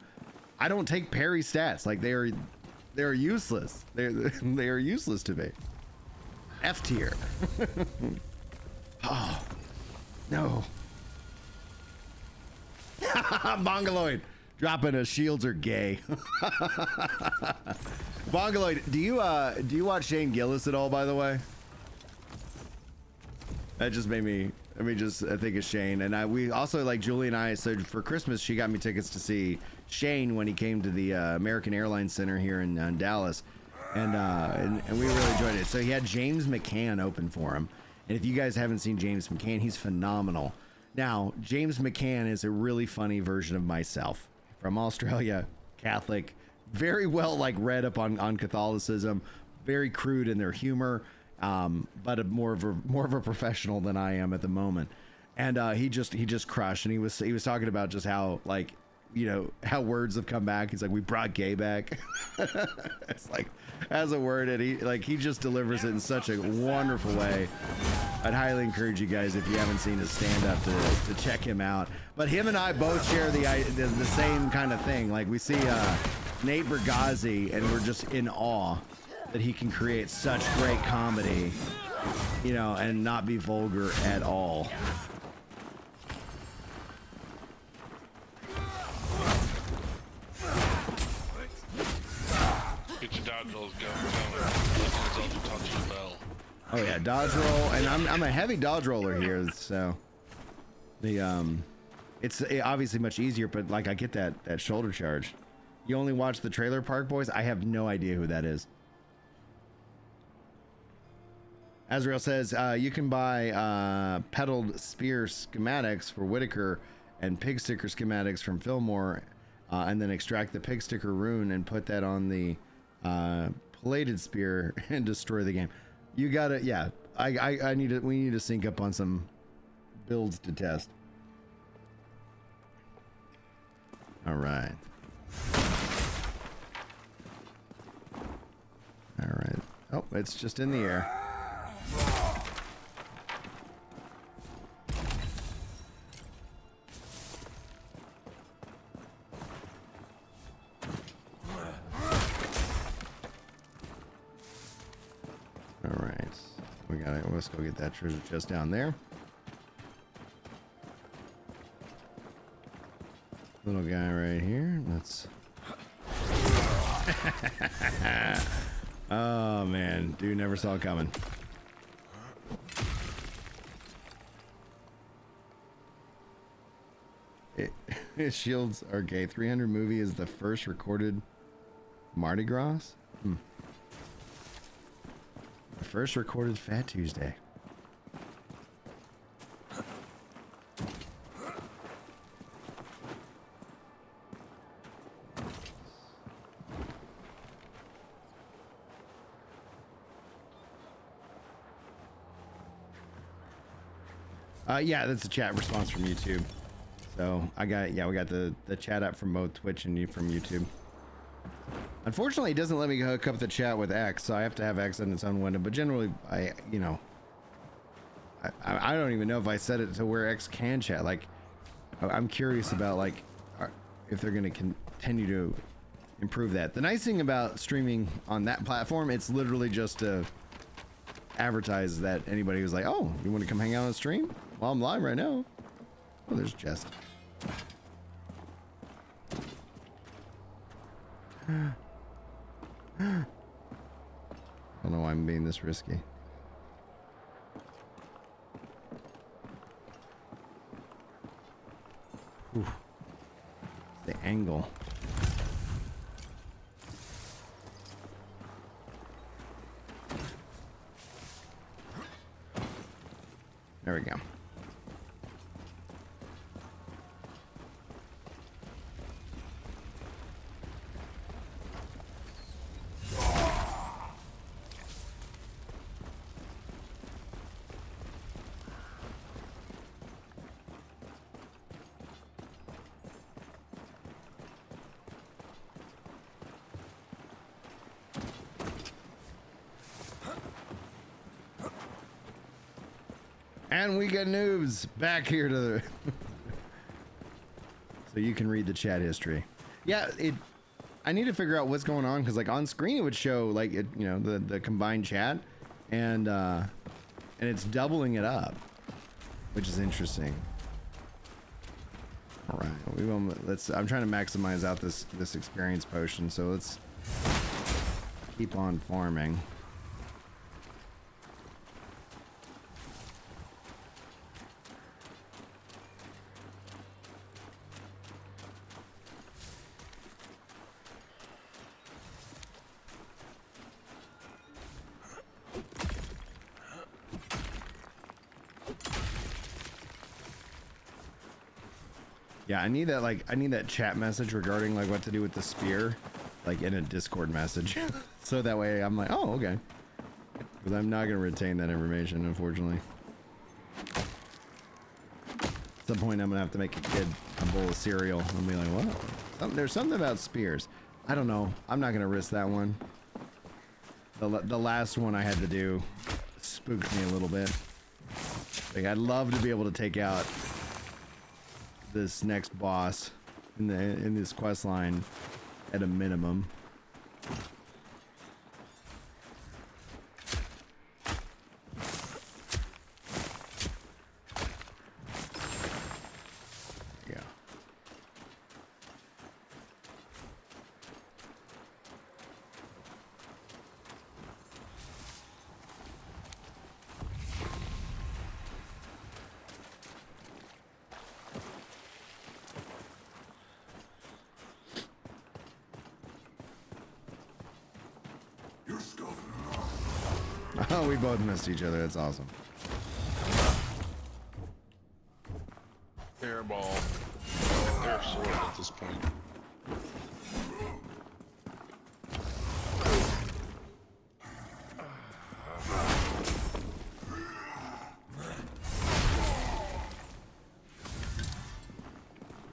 I don't take parry stats. Like they're useless. They are useless to me. F tier. Oh no. Bongoloid dropping a shields are gay. Bongoloid, do you watch Shane Gillis at all, by the way? That just made me, I think of Shane. And we also, like, Julie and I, so for Christmas, she got me tickets to see Shane when he came to the American Airlines Center here in Dallas. And we really enjoyed it. So he had James McCann open for him. And if you guys haven't seen James McCann, he's phenomenal. Now, James McCann is a really funny version of myself from Australia, Catholic, very well like read up on Catholicism, very crude in their humor, but more of a professional than I am at the moment. And he just crushed, and he was talking about just how, like, you know, how words have come back. He's like, we brought gay back. It's like, as a word, and he just delivers it in such a wonderful way. I'd highly encourage you guys, if you haven't seen his stand-up, to check him out. But him and I both share the same kind of thing. Like, we see Nate Bergazzi, and we're just in awe that he can create such great comedy, you know, and not be vulgar at all. Get your dodge rolls going. Oh yeah, dodge roll, and I'm a heavy dodge roller here, so it's obviously much easier, but like I get that shoulder charge. You only watch the Trailer Park Boys? I have no idea who that is. Azrael says you can buy pedaled spear schematics for Whitaker and pig sticker schematics from Fillmore, and then extract the pig sticker rune and put that on the plated spear and destroy the game. You gotta, yeah. We need to sync up on some builds to test. All right. All right. Oh, it's just in the air. Let's go get that treasure chest down there. Little guy right here. Let's. Oh man, dude never saw it coming. Shields are gay. 300 movie is the first recorded Mardi Gras. The first recorded Fat Tuesday. Yeah, that's a chat response from YouTube. So we got the chat up from both Twitch and from YouTube. Unfortunately, it doesn't let me hook up the chat with X, so I have to have X in its own window. But generally, I don't even know if I set it to where X can chat. Like, I'm curious about, like, if they're going to continue to improve that. The nice thing about streaming on that platform, it's literally just to advertise that anybody who's like, oh, you want to come hang out on stream? Well, I'm live right now. Oh, there's Jess. I don't know why I'm being this risky. Whew. The angle. There we go. And we got noobs back here to the so you can read the chat history. Yeah, I need to figure out what's going on, because like on screen it would show like it, you know, the combined chat, and it's doubling it up, which is interesting. All right, let's. I'm trying to maximize out this experience potion, so let's keep on farming. Yeah, I need that, like, I need that chat message regarding like what to do with the spear, like in a Discord message. So that way I'm like, oh, okay. Because I'm not gonna retain that information, unfortunately. At some point I'm gonna have to make a kid a bowl of cereal and be like, what? There's something about spears. I don't know. I'm not gonna risk that one. The last one I had to do spooked me a little bit. Like, I'd love to be able to take out this next boss in this quest line at a minimum. Yeah. Oh, we both missed each other. That's awesome. Airball. Air sword at this point.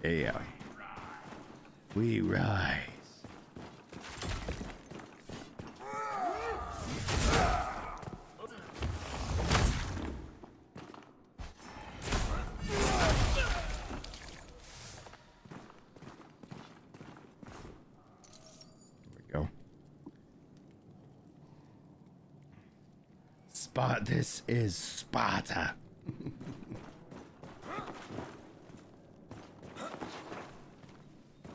Yeah. We rise. This is Sparta.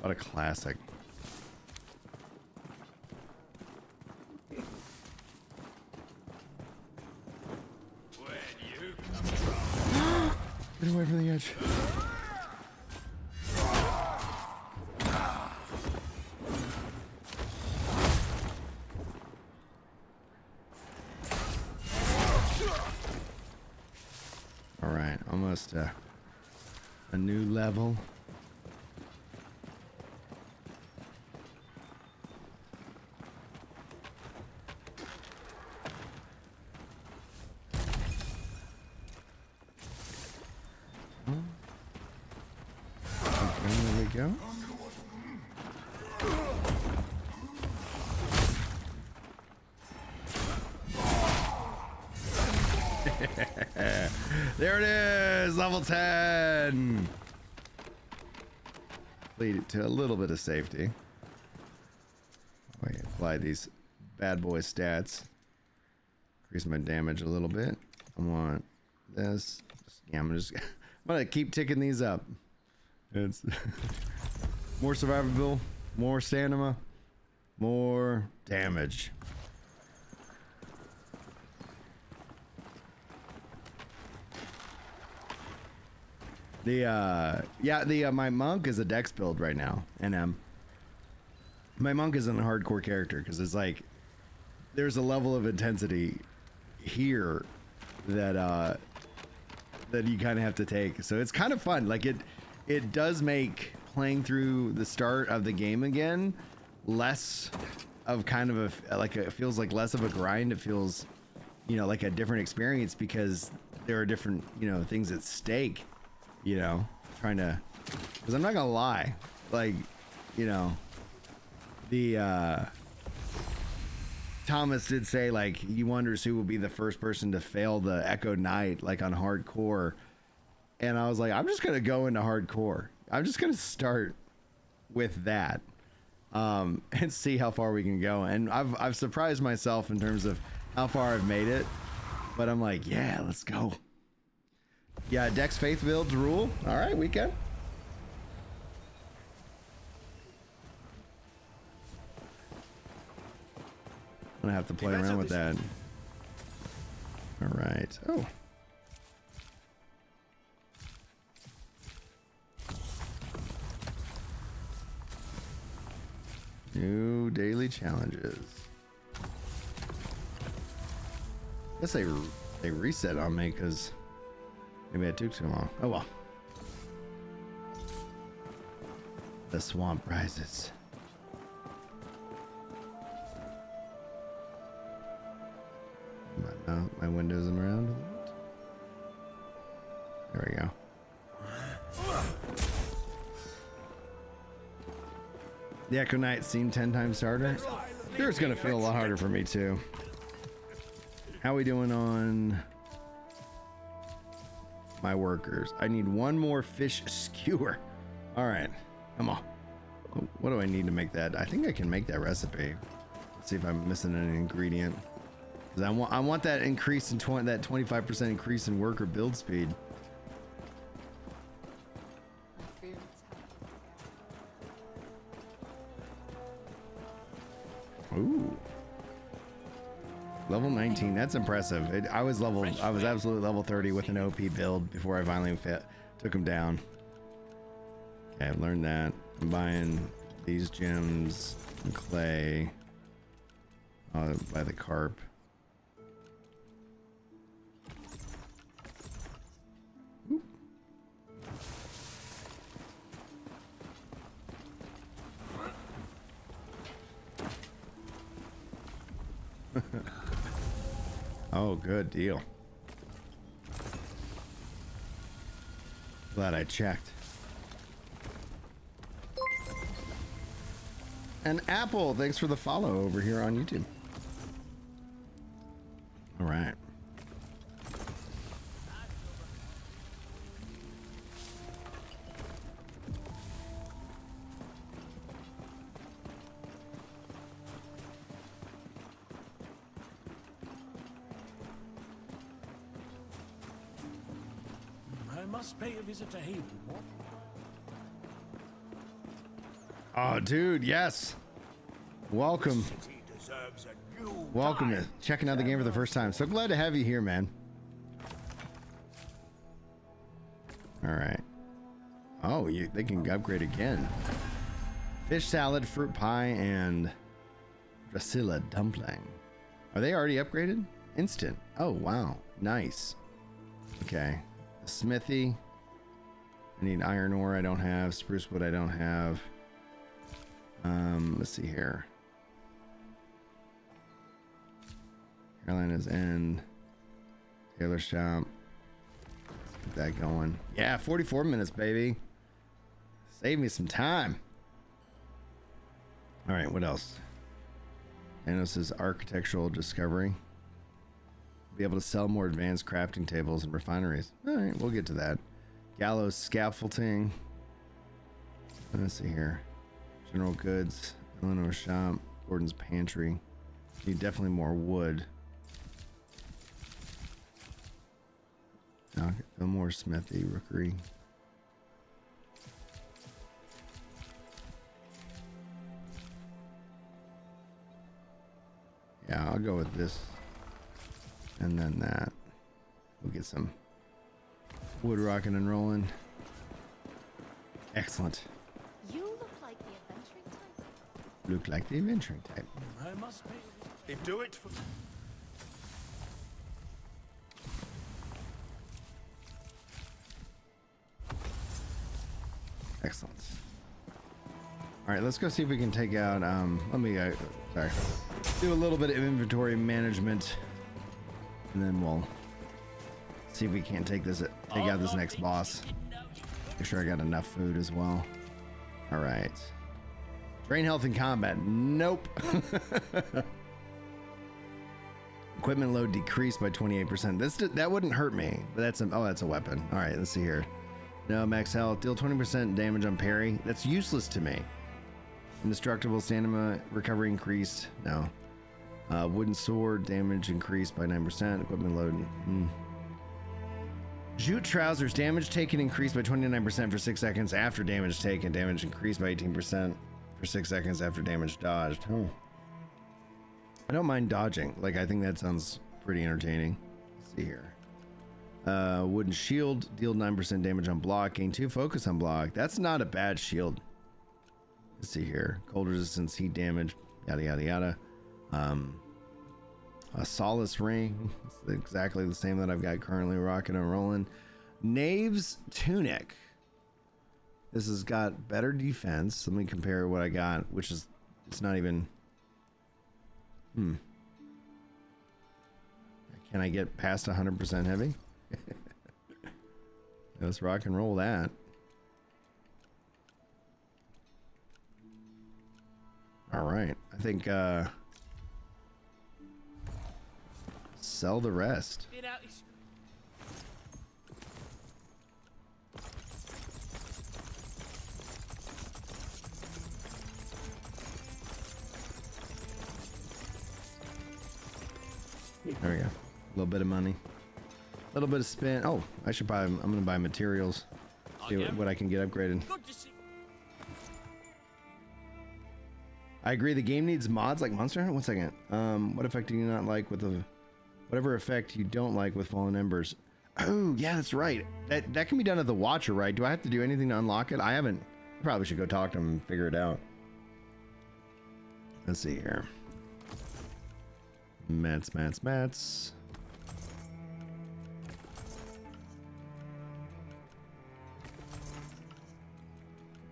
What a classic. Get away from the edge. Almost a new level. There we go. There it is, level 10. Lead it to a little bit of safety. Wait, apply these bad boy stats. Increase my damage a little bit. I want this. Yeah, I'm gonna keep ticking these up. It's more survivable, more stamina, more damage. My monk is a dex build right now, and my monk isn't a hardcore character because it's like there's a level of intensity here that you kind of have to take. So it's kind of fun. Like it does make playing through the start of the game again less of kind of it feels like less of a grind. It feels, like a different experience because there are different, things at stake. Trying to, because I'm not gonna lie, like, Thomas did say, like, he wonders who will be the first person to fail the Echo Knight, like, on hardcore, and I was like, I'm just gonna go into hardcore. I'm just gonna start with that, and see how far we can go. And I've surprised myself in terms of how far I've made it, but I'm like, yeah, let's go. Yeah, Dex Faith builds rule. All right, weekend. I'm gonna have to play around with that. All right. Oh. New daily challenges. I guess they reset on me because maybe I took too long. Oh well. The swamp rises. My window's in around. There we go. The Echo Knight seemed 10 times harder. Sure, it's gonna feel a lot harder for me too. How we doing on my workers? I need one more fish skewer. All right, come on. What do I need to make that? I think I can make that recipe. Let's see if I'm missing an ingredient. Because I want that increase in that 25% increase in worker build speed. Ooh. Level 19, that's impressive. I was absolutely level 30 with an OP build before I finally took him down. Okay, I've learned that. I'm buying these gems and clay. I'll buy the carp. Oop. Oh, good deal. Glad I checked. And Apple, thanks for the follow over here on YouTube. All right. I must pay a visit to Haven. Oh, dude, yes. Welcome. Welcome to checking out the game for the first time. So glad to have you here, man. All right. Oh, they can upgrade again. Fish salad, fruit pie, and Dracilla dumpling. Are they already upgraded? Instant. Oh, wow. Nice. Okay. Smithy. I need iron ore I don't have. Spruce wood I don't have. Let's see here. Carolina's End. Taylor Shop. Let's get that going. Yeah, 44 minutes, baby. Save me some time. All right, what else? Thanos' architectural discovery. Be able to sell more advanced crafting tables and refineries. All right, we'll get to that. Gallows scaffolding. Let's see here. General goods. Eleanor shop. Gordon's pantry. Need definitely more wood. Now, Fillmore Smithy, Rookery. Yeah, I'll go with this. And then that. We'll get some wood rocking and rolling. Excellent. You look like the adventuring type. Look like the adventuring type. I must pay. They do it for. Excellent. All right, let's go see if we can take out. Let me. Sorry. Do a little bit of inventory management, and then we'll see if we can't take out this next boss. Make sure I got enough food as well. All right. Drain health in combat. Nope. Equipment load decreased by 28%. That wouldn't hurt me, but that's a weapon. All right, let's see here. No, max health. Deal 20% damage on parry. That's useless to me. Indestructible stamina recovery increased. No. Wooden sword damage increased by 9%. Equipment load. Jute trousers damage taken increased by 29% for 6 seconds after damage taken. Damage increased by 18% for 6 seconds after damage dodged. Oh. I don't mind dodging. Like, I think that sounds pretty entertaining. Let's see here. Wooden shield, deal 9% damage on block, gain 2 focus on block. That's not a bad shield. Let's see here. Cold resistance, heat damage, yada yada yada. A solace ring. It's exactly the same that I've got currently rocking and rolling. Knave's tunic. This has got better defense. Let me compare what I got, which is, it's not even, Can I get past 100% heavy? Let's rock and roll that. All right. I think, sell the rest. Been out his There we go. A little bit of money. A little bit of spin. Oh, I should buy, I'm going to buy materials. See what I can get upgraded. good to see. I agree. The game needs mods like Monster Hunter. 1 second. What effect do you not like with the, whatever effect you don't like with Fallen Embers? Oh, yeah, that's right. That can be done at the Watcher, right? Do I have to do anything to unlock it? I haven't. I probably should go talk to him and figure it out. Let's see here. Mats.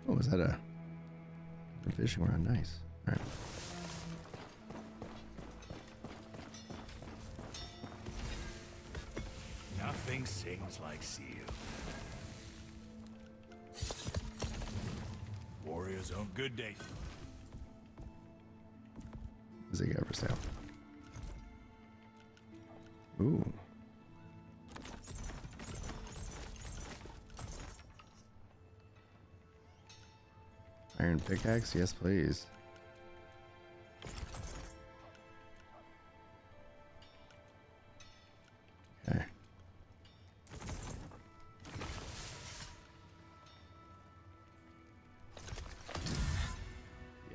Oh, is that a fishing rod? Nice. All right. Nothing sings like seal. Warriors on good day. What's it got for sale? Ooh. Iron pickaxe? Yes, please. Okay.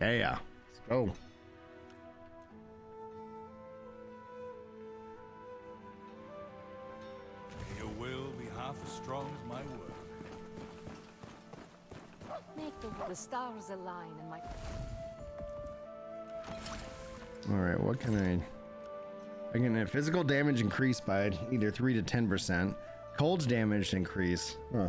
Yeah. Let's go. Your will be half as strong as my work. Make the stars align and my... Alright, what can I can have physical damage increased by either 3 to 10%. Cold damage increase. Huh.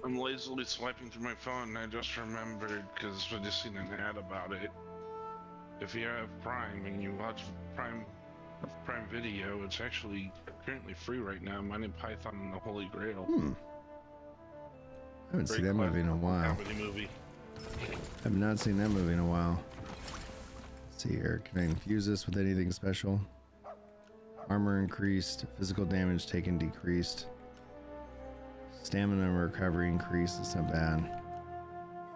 I'm lazily swiping through my phone and I just remembered because I just seen an ad about it. If you have Prime and you watch Prime Video, it's actually currently free right now. Monty Python and the Holy Grail. I haven't seen that movie in a while. Comedy movie. I have not seen that movie in a while. Let's see here. Can I infuse this with anything special? Armor increased. Physical damage taken decreased. Stamina recovery increased. That's not bad.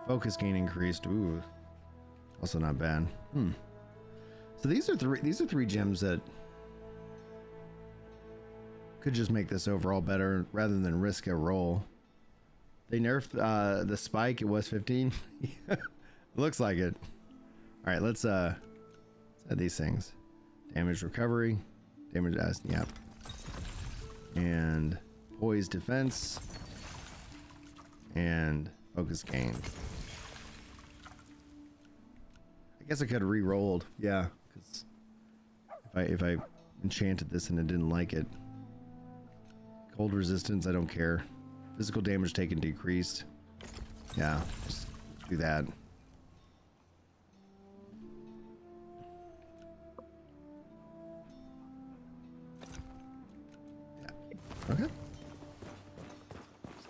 Focus gain increased. Ooh. Also not bad. So these are three gems that could just make this overall better rather than risk a roll. They nerfed the spike. It was 15. Looks like it. All right, let's add these things. Damage recovery, damage yep. And poise defense and focus gain. I guess I could have re-rolled. Yeah, because if I enchanted this and it didn't like it. Cold resistance, I don't care. Physical damage taken decreased. Yeah, just do that. Yeah. Okay. Just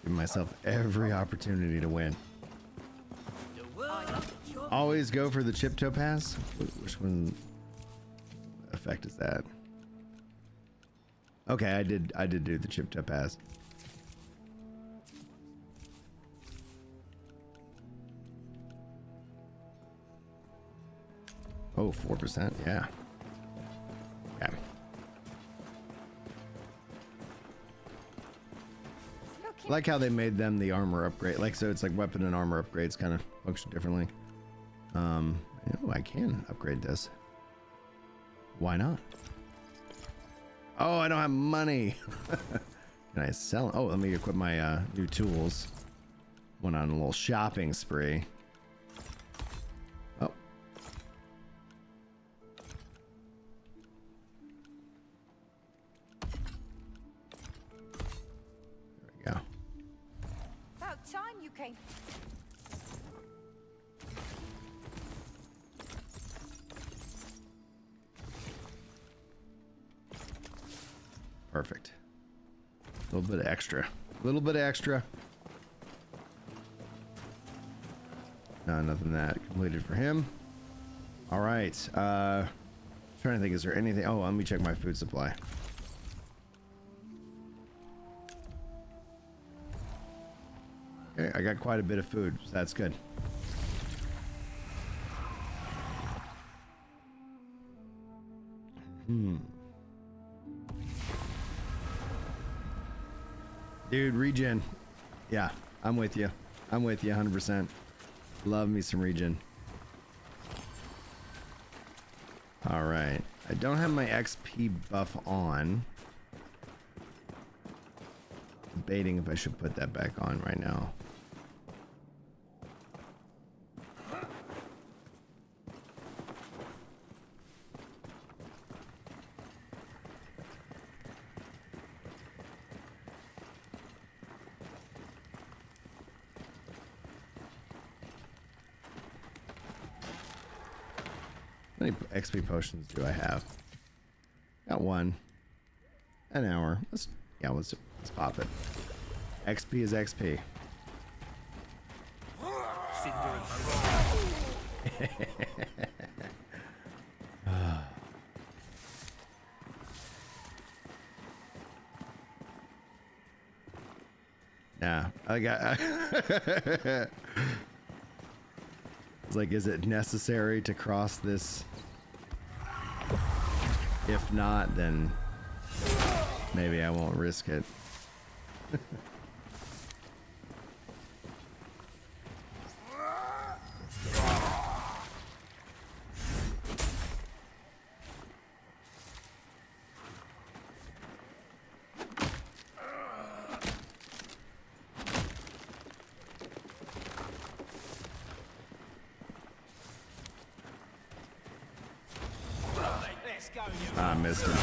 giving myself every opportunity to win. Always go for the chip topaz. Which one effect is that? Okay, I did do the chip topaz. Oh, 4%, yeah. Yeah. I like how they made them the armor upgrade. Like, so it's like weapon and armor upgrades kind of function differently. Oh, I can upgrade this. Why not? Oh, I don't have money. Can I sell? Oh, let me equip my new tools. Went on a little shopping spree. Oh. About time you came. Perfect. A little bit of extra. A little bit of extra. No, nothing that completed for him. All right. Trying to think, is there anything? Oh, let me check my food supply. Okay, I got quite a bit of food, so that's good. Dude, regen. Yeah, I'm with you. I'm with you 100%. Love me some regen. All right. I don't have my XP buff on. Debating if I should put that back on right now. How many XP potions do I have? Got one. An hour. Let's pop it. XP is XP. Nah, I got. It's like, is it necessary to cross this? If not, then maybe I won't risk it. I missed him.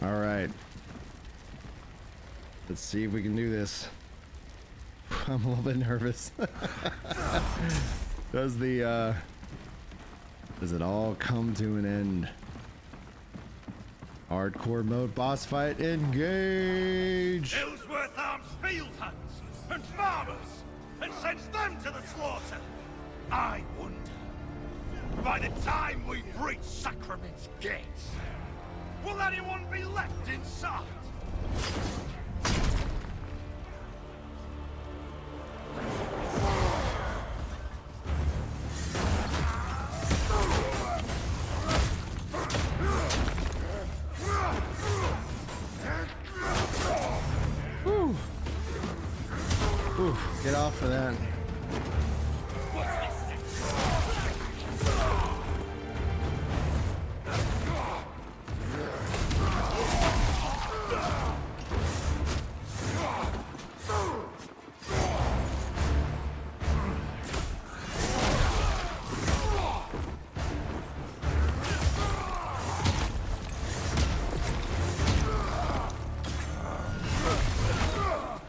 All right. Let's see if we can do this. I'm a little bit nervous. Does it all come to an end? Hardcore mode boss fight, engage! Ellsworth arms field hands and farmers and sends them to the slaughter. I wonder, by the time we breach Sacrament's gates, will anyone be left inside? Ooh, get off of that.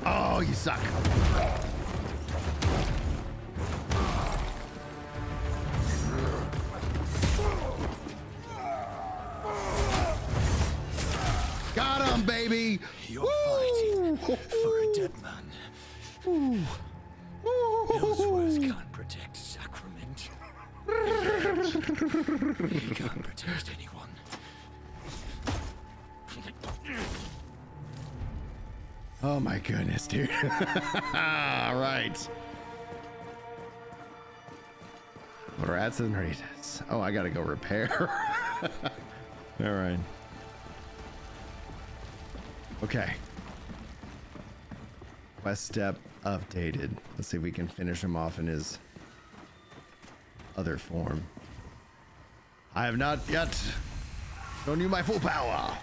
Oh, you suck. Got him, baby. You're fighting for a dead man. Ellsworth can't protect Sacrament. He can't protect anyone. Oh my goodness, dude. All right. Rats and Ritas. Oh, I gotta go repair. All right. Okay. Quest step updated. Let's see if we can finish him off in his other form. I have not yet shown you my full power.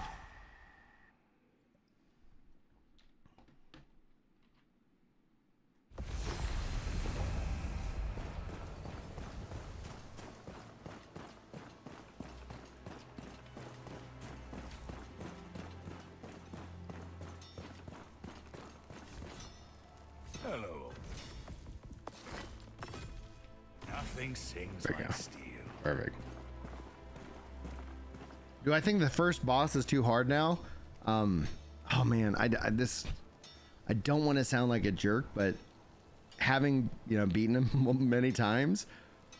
Hello. Nothing sings There you like go. steel. Perfect. Do I think the first boss is too hard now? Oh man, I don't want to sound like a jerk, but having, you know, beaten him many times,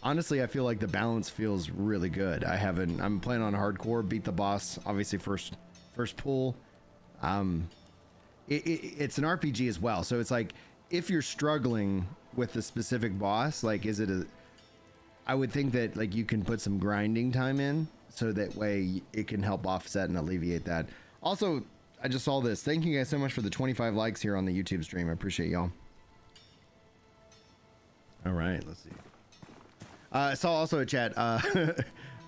honestly, I feel like the balance feels really good. I'm playing on hardcore, beat the boss, obviously first pull. It's an RPG as well, so it's like if you're struggling with the specific boss, like I would think that like you can put some grinding time in, so that way it can help offset and alleviate that. Also, I just saw this. Thank you guys so much for the 25 likes here on the YouTube stream. I appreciate y'all. All right, let's see. I saw also a chat.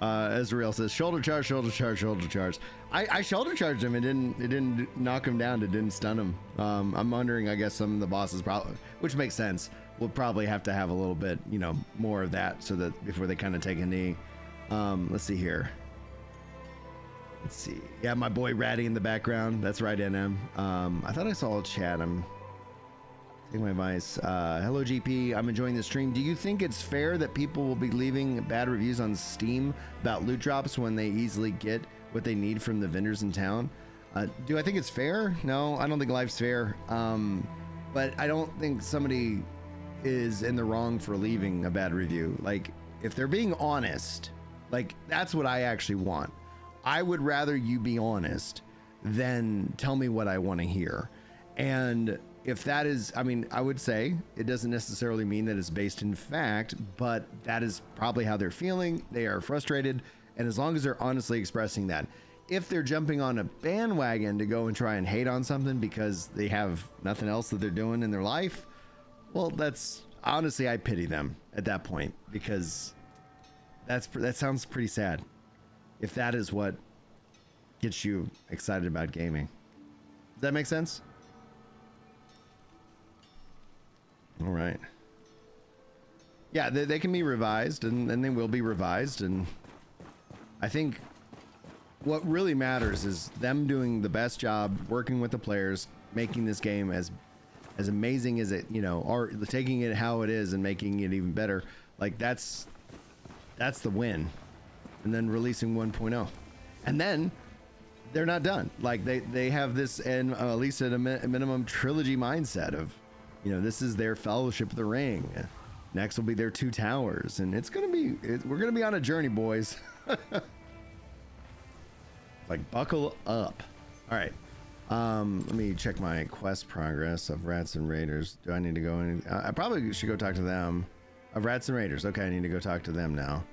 Ezreal says shoulder charge, shoulder charge, shoulder charge. I shoulder charged him. It didn't knock him down. It didn't stun him. I'm wondering. I guess some of the bosses probably, which makes sense, will probably have to have a little bit, you know, more of that so that before they kind of take a knee. Let's see here. Let's see. Yeah, my boy Ratty in the background. That's right, NM. I thought I saw a chat. I'm taking my advice. Hello, GP. I'm enjoying the stream. Do you think it's fair that people will be leaving bad reviews on Steam about loot drops when they easily get what they need from the vendors in town? Do I think it's fair? No, I don't think life's fair. But I don't think somebody is in the wrong for leaving a bad review. Like, if they're being honest, like, that's what I actually want. I would rather you be honest than tell me what I want to hear. And if that is, I mean, I would say it doesn't necessarily mean that it's based in fact, but that is probably how they're feeling. They are frustrated. And as long as they're honestly expressing that, if they're jumping on a bandwagon to go and try and hate on something because they have nothing else that they're doing in their life, well, that's honestly, I pity them at that point, because that sounds pretty sad. If that is what gets you excited about gaming. Does that make sense? All right. Yeah, they can be revised, and they will be revised. And I think what really matters is them doing the best job, working with the players, making this game as amazing as it, you know, or taking it how it is and making it even better. Like that's the win. And then releasing 1.0, and then they're not done. Like they have this, and at least at a minimum, trilogy mindset of, you know, this is their Fellowship of the Ring. Next will be their Two Towers, and we're gonna be on a journey, boys. Like, buckle up. All right. Let me check my quest progress of Rats and Raiders. Do I need to go in? I probably should go talk to them. Of Rats and Raiders. Okay, I need to go talk to them now.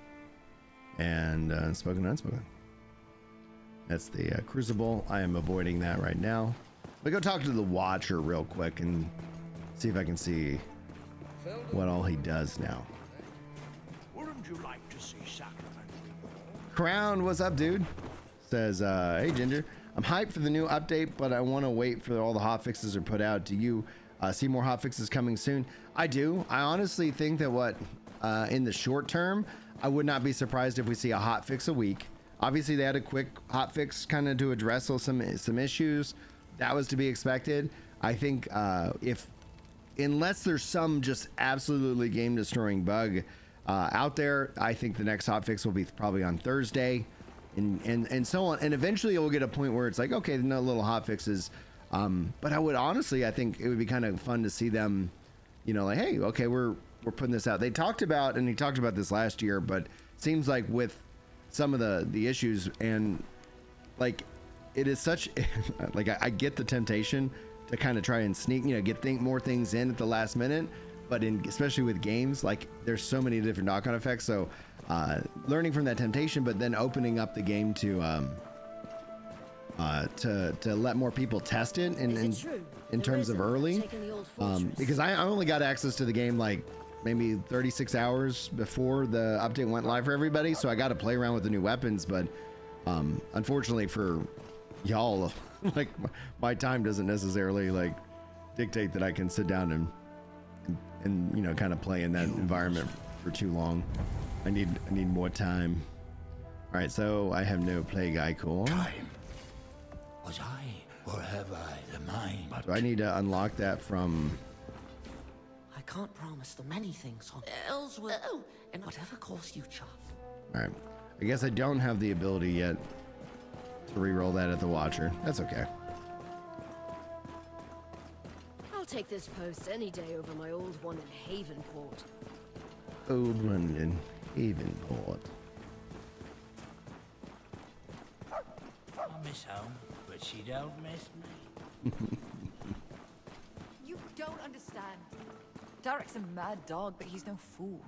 And Unspoken, Unspoken. That's the Crucible. I am avoiding that right now. Let me go talk to the Watcher real quick and see if I can see what all he does now. Wouldn't you like to see Sacrament? Crown, what's up, dude? Says, hey, Ginger. I'm hyped for the new update, but I want to wait for all the hotfixes are put out. Do you see more hotfixes coming soon? I do. I honestly think that in the short term, I would not be surprised if we see a hotfix a week. Obviously, they had a quick hotfix kind of to address some issues. That was to be expected. I think unless there's some just absolutely game-destroying bug out there, I think the next hotfix will be probably on Thursday, and so on. And eventually, we'll get a point where it's like, okay, no little hotfixes. But I would honestly, I think it would be kind of fun to see them, you know, like, hey, okay, we're putting this out. They talked about, and he talked about this last year, but seems like with some of the issues, and like it is such like I get the temptation to kind of try and sneak, you know, get more things in at the last minute, but especially with games, like there's so many different knock-on effects. So learning from that temptation, but then opening up the game to let more people test it in terms of early, because I only got access to the game like maybe 36 hours before the update went live for everybody, so I got to play around with the new weapons. But unfortunately for y'all, like my time doesn't necessarily like dictate that I can sit down and you know, kind of play in that environment for too long. I need more time. All right, so I have no plague icon. Time. Was I, or have I the mind? Do I need to unlock that from? I can't promise them anything, son. Elves will, in whatever course you chart. All right, I guess I don't have the ability yet to re-roll that at the Watcher. That's okay. I'll take this post any day over my old one in Havenport. Old one in Havenport. I miss home, but she don't miss me. You don't understand. Derek's a mad dog, but he's no fool.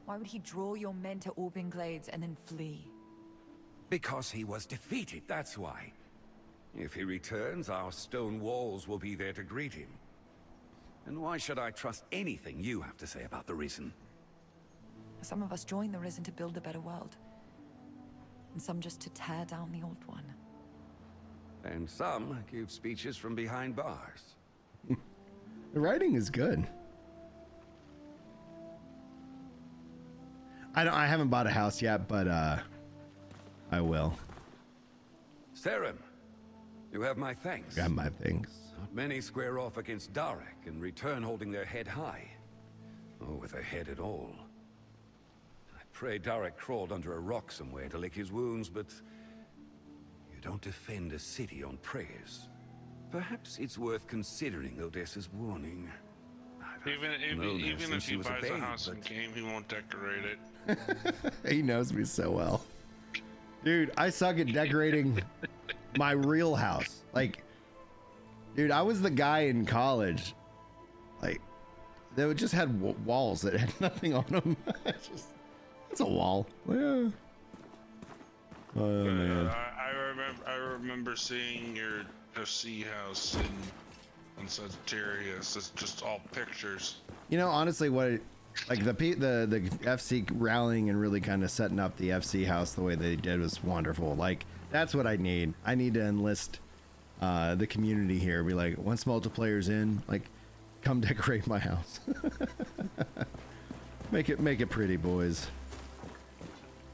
Why would he draw your men to Orbing Glades and then flee? Because he was defeated, that's why. If he returns, our stone walls will be there to greet him. And why should I trust anything you have to say about the Risen? Some of us join the Risen to build a better world. And some just to tear down the old one. And some give speeches from behind bars. The writing is good. I haven't bought a house yet, but I will. Sacrament, you have my thanks. Got my things. Not many square off against Darek and return holding their head high. Or with a head at all. I pray Darek crawled under a rock somewhere to lick his wounds, but you don't defend a city on prayers. Perhaps it's worth considering Odessa's warning. Even if he buys a house in game, he won't decorate it. He knows me so well. Dude, I suck at decorating my real house. Like, dude, I was the guy in college, like, that just had walls that had nothing on them. It's a wall. Yeah. Oh, man. I remember seeing your FC house in Sagittarius. It's just all pictures. You know, honestly, like the FC rallying and really kind of setting up the FC house the way they did was wonderful. Like, that's what I need. I need to enlist the community here. Be like, once multiplayer's in, like, come decorate my house. make it pretty, boys.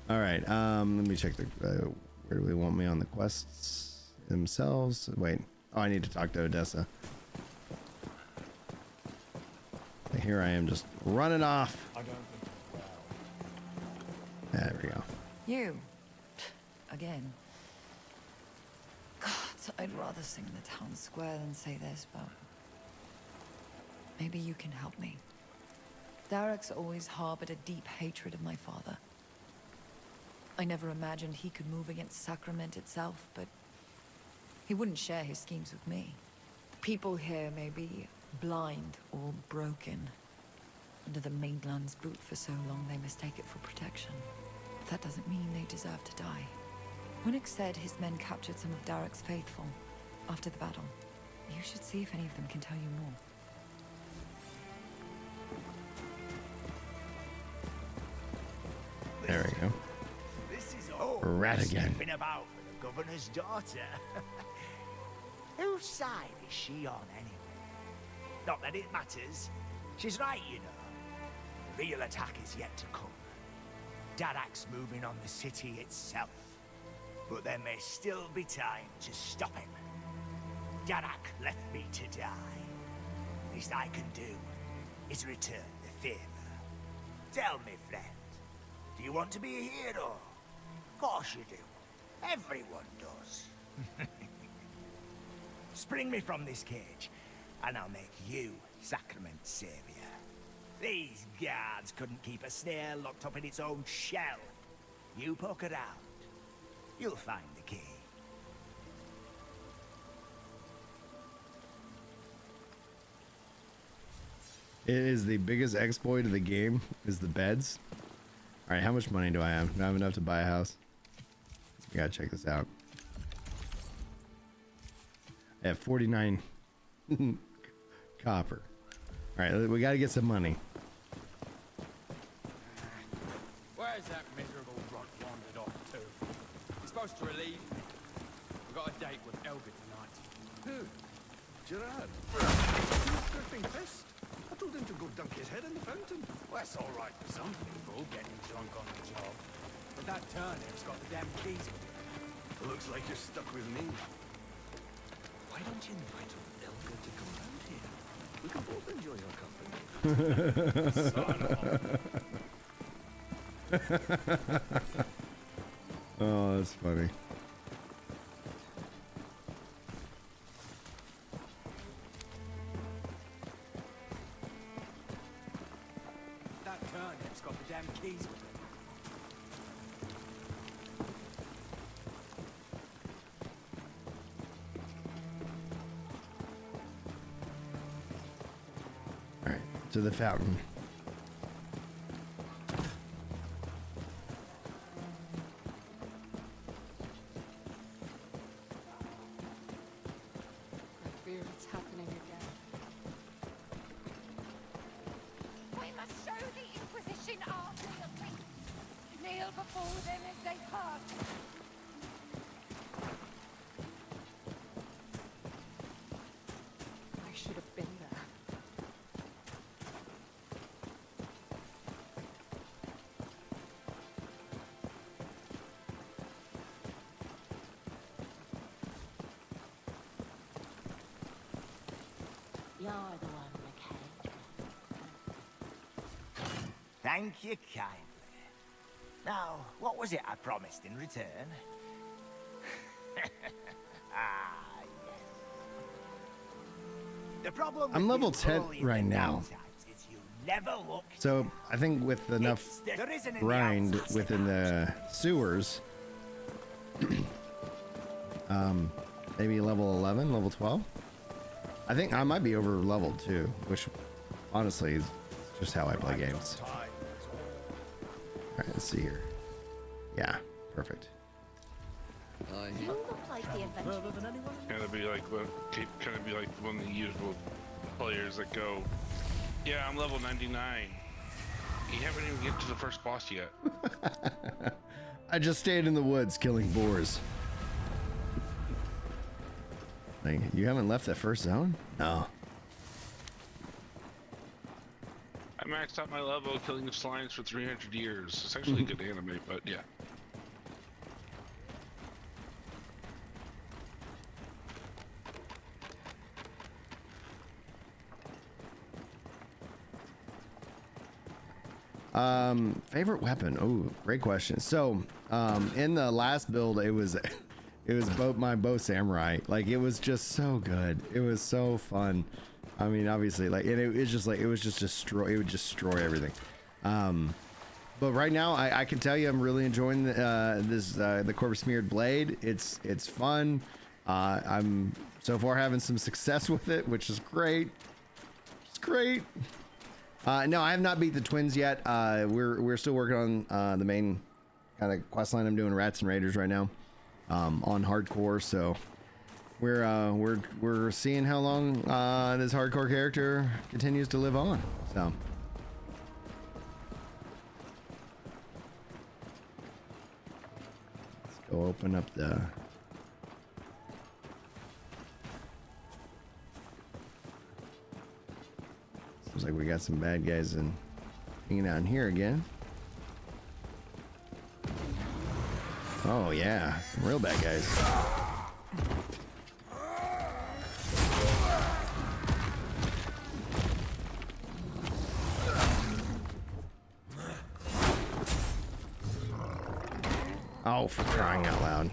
All right. Let me check where do we want me on the quests themselves? Wait. Oh, I need to talk to Odessa. Here I am, just running off. There we go. You. Again. God, I'd rather sing in the town square than say this, but maybe you can help me. Derek's always harbored a deep hatred of my father. I never imagined he could move against Sacrament itself, but he wouldn't share his schemes with me. The people here may be blind or broken. Under the mainland's boot for so long, they mistake it for protection. But that doesn't mean they deserve to die. Winnick said his men captured some of Derek's faithful after the battle. You should see if any of them can tell you more. There we go. This is all Rat again. sniffing about with the governor's daughter. Whose side is she on anyway? Not that it matters. She's right, you know. The real attack is yet to come. Darak's moving on the city itself. But there may still be time to stop him. Darak left me to die. Least I can do is return the favor. Tell me, friend, do you want to be a hero? Of course you do. Everyone does. Spring me from this cage, and I'll make you Sacrament's savior. These guards couldn't keep a snail locked up in its own shell. You poke around, you'll find the key. It is the biggest exploit of the game, is the beds. All right, how much money do I have? Do I have enough to buy a house? We gotta check this out. I have 49 copper. All right, we gotta get some money. Where's that miserable runt wandered off to? He's supposed to relieve me. We've got a date with Elga tonight. Who? Gerard. He's dripping pissed. I told him to go dunk his head in the fountain. Well, that's all right for some people, getting drunk on the job. But that turnip's got the damn keys with him. Looks like you're stuck with me. Why don't you invite Elga to come round here? We can both enjoy your company. Oh, that's funny. That turnip's got the damn keys with him. All right, to the fountain. I fear it's happening again. We must show the Inquisition our loyalty. Kneel before them as they pass. I should have been there. You're the one, McKay. Thank you kindly. Now, what was it I promised in return? Ah, yes. The problem I'm with level you 10 bullying right the now. downsides is you never look. So I think with enough There isn't any grind outside within the sewers, maybe level 11, level 12. I think I might be over leveled too, which honestly is just how I play games. All right, let's see here. Yeah, perfect. You look like the adventurer. Kind of be like one of the usual players that go, "Yeah, I'm level 99." You haven't even get to the first boss yet. I just stayed in the woods killing boars. Like, you haven't left that first zone? No. I maxed out my level killing the slimes for 300 years. It's actually a good anime, but yeah. Favorite weapon? Oh, great question. So, in the last build, it was my bow samurai. Like, it was just so good. It was so fun. I mean, obviously, like, and it was just like, it would just destroy everything. But right now, I can tell you, I'm really enjoying the corpse smeared blade. It's fun. I'm so far having some success with it, which is great. It's great. No, I have not beat the twins yet. We're still working on the main kind of quest line. I'm doing Rats and Raiders right now, on hardcore. So we're seeing how long this hardcore character continues to live on. So let's go open up the. Seems like we got some bad guys hanging out in here again. Oh yeah, some real bad guys. Oh, for crying out loud.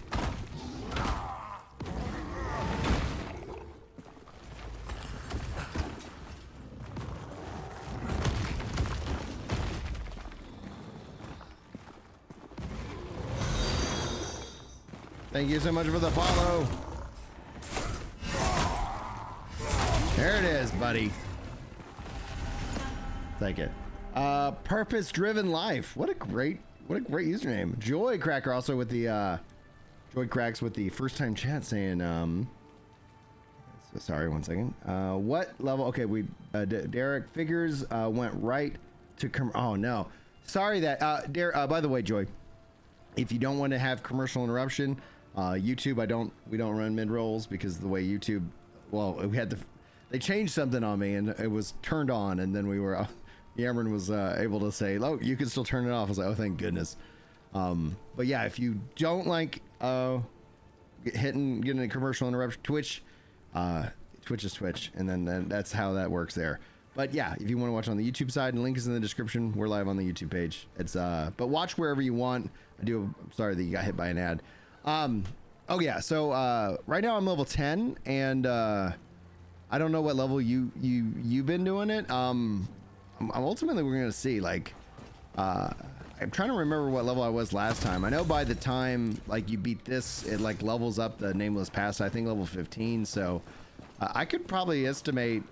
Thank you so much for the follow. There it is, buddy. Take it. Purpose driven life. What a great username. Joy Cracker also with the Joy Cracks with the first time chat saying so sorry, one second. What level? Okay, we Derek figures went right to oh no. Sorry that Derek, by the way, Joy, if you don't want to have commercial interruption, YouTube, we don't run mid rolls because the way YouTube, well, we had to, they changed something on me and it was turned on, and then we were Cameron was able to say, oh, you can still turn it off. I was like, oh, thank goodness. But yeah, if you don't like getting a commercial interruption, Twitch is Twitch, and then that's how that works there. But yeah, if you want to watch on the YouTube side, and link is in the description. We're live on the YouTube page. It's but watch wherever you want. I'm sorry that you got hit by an ad. Oh yeah, so right now I'm level 10, and I don't know what level you've been doing it. Ultimately we're gonna see, like I'm trying to remember what level I was last time. I know by the time like you beat this, it like levels up the Nameless Pass, I think level 15, so I could probably estimate,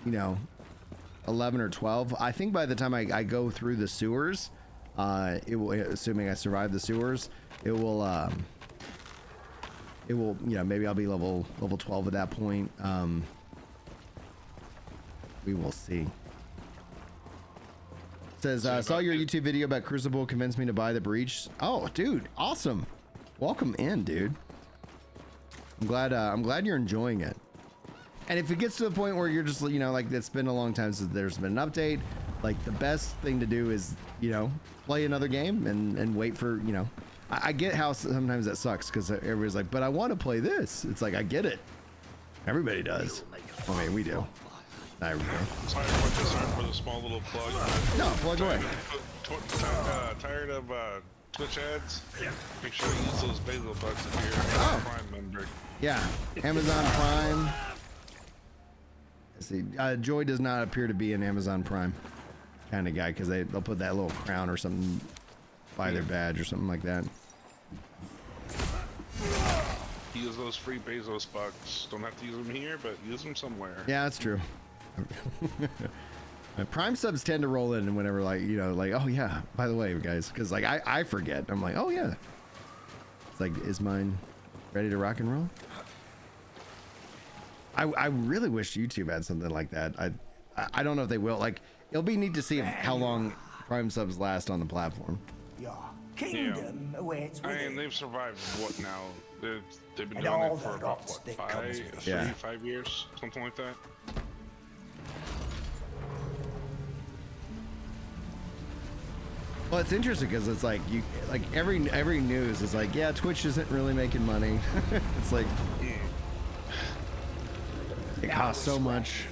you know, 11 or 12. I think by the time I go through the sewers, it will, assuming I survive the sewers, it will, you know, maybe I'll be level 12 at that point. We will see. Says, saw your YouTube video about Crucible, convinced me to buy the Breach. Oh, dude, awesome. Welcome in, dude. I'm glad you're enjoying it. And if it gets to the point where you're just, you know, like it's been a long time since there's been an update, like the best thing to do is, you know, play another game and wait for, you know, I get how sometimes that sucks because everybody's like, but I want to play this. It's like, I get it. Everybody does. I mean, we do. I really. Sorry for the small little plug. No, plug away. Tired of Twitch ads? Make sure you use those Basil bucks if you're a Prime member. Yeah, Amazon Prime. Let's see, Joy does not appear to be an Amazon Prime kind of guy because they'll put that little crown or something by their badge or something like that. Use those free Bezos bucks. Don't have to use them here, but use them somewhere. Yeah, that's true. Prime subs tend to roll in whenever, like, you know, like, oh yeah, by the way, guys, because like I forget. I'm like, oh yeah. It's like, is mine ready to rock and roll? I really wish YouTube had something like that. I don't know if they will. Like, it'll be neat to see how long Prime subs last on the platform. Your kingdom awaits I within. mean, they've survived what now? They've been And doing all it for the about rot what, that comes with it. 5 years, something like that. Well, it's interesting because it's like every news is like, yeah, Twitch isn't really making money. It's like it costs so much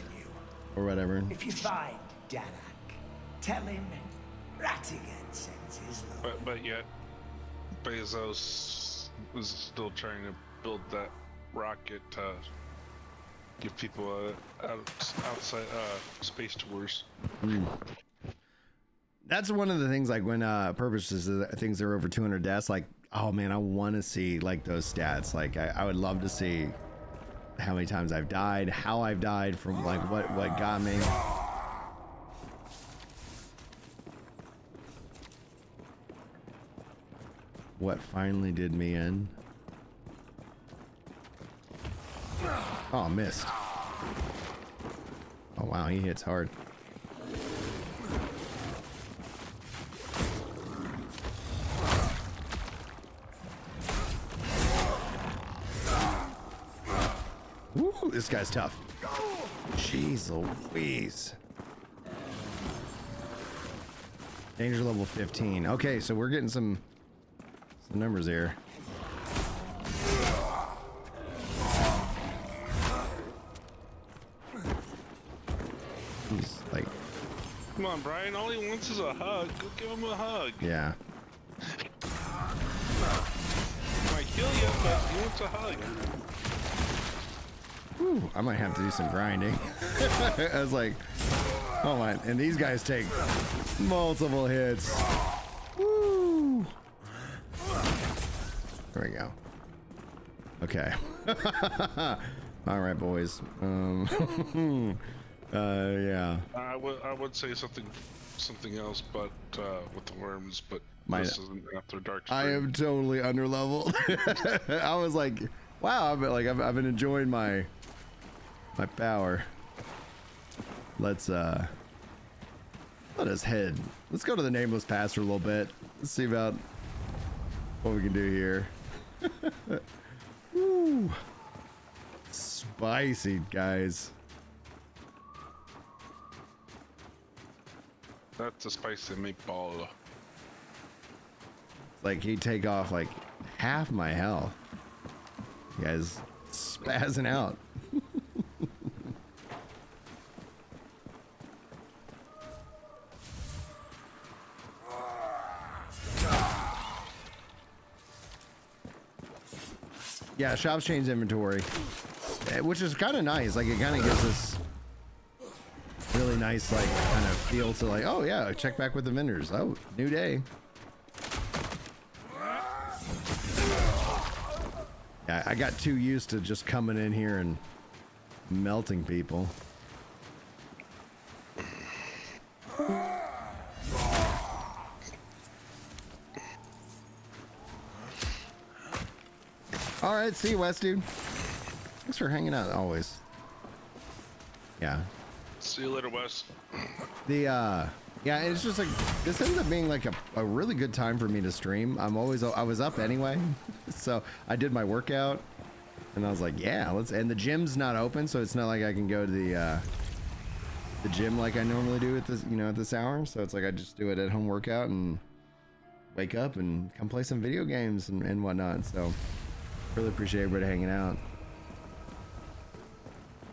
or whatever. If you find Darak, tell him Ratigan sends his love. But yet, Bezos is still trying to build that rocket to give people outside space tours. That's one of the things, like when purposes things are over 200 deaths, like, oh man, I want to see like those stats. Like I would love to see how many times I've died, how I've died from, like what got me. What finally did me in. Oh, missed. Oh wow, he hits hard. Woo, this guy's tough. Jeez Louise. Danger level 15. Okay, so we're getting some numbers here. He's like, Come on, Brian. All he wants is a hug. Go give him a hug. yeah. He might kill you, but he wants a hug. Whew, I might have to do some grinding. I was like, oh my, and these guys take multiple hits. Woo. There we go. Okay. All right, boys. Yeah. I would say something else, but with the worms, but This isn't after dark. I am totally under leveled. I was like, wow, I've been enjoying my power. Let's let us head. Let's go to the Nameless Pass for a little bit. Let's see about what we can do here. Woo. Spicy, guys. That's a spicy meatball. Like he'd take off like half my health. You guys spazzing out. Yeah, shops change inventory, which is kind of nice. Like it kind of gives us really nice, like kind of feel to like, oh yeah, check back with the vendors. Oh, new day. Yeah, I got too used to just coming in here and melting people. All right, see you, West, dude. Thanks for hanging out always. Yeah. See you later, Wes. Yeah, it's just like this ends up being like a really good time for me to stream. I was up anyway, so I did my workout, and I was like, yeah, let's. And the gym's not open, so it's not like I can go to the gym like I normally do at this, at this hour. So it's like I just do it at home workout and wake up and come play some video games and whatnot. So really appreciate everybody hanging out.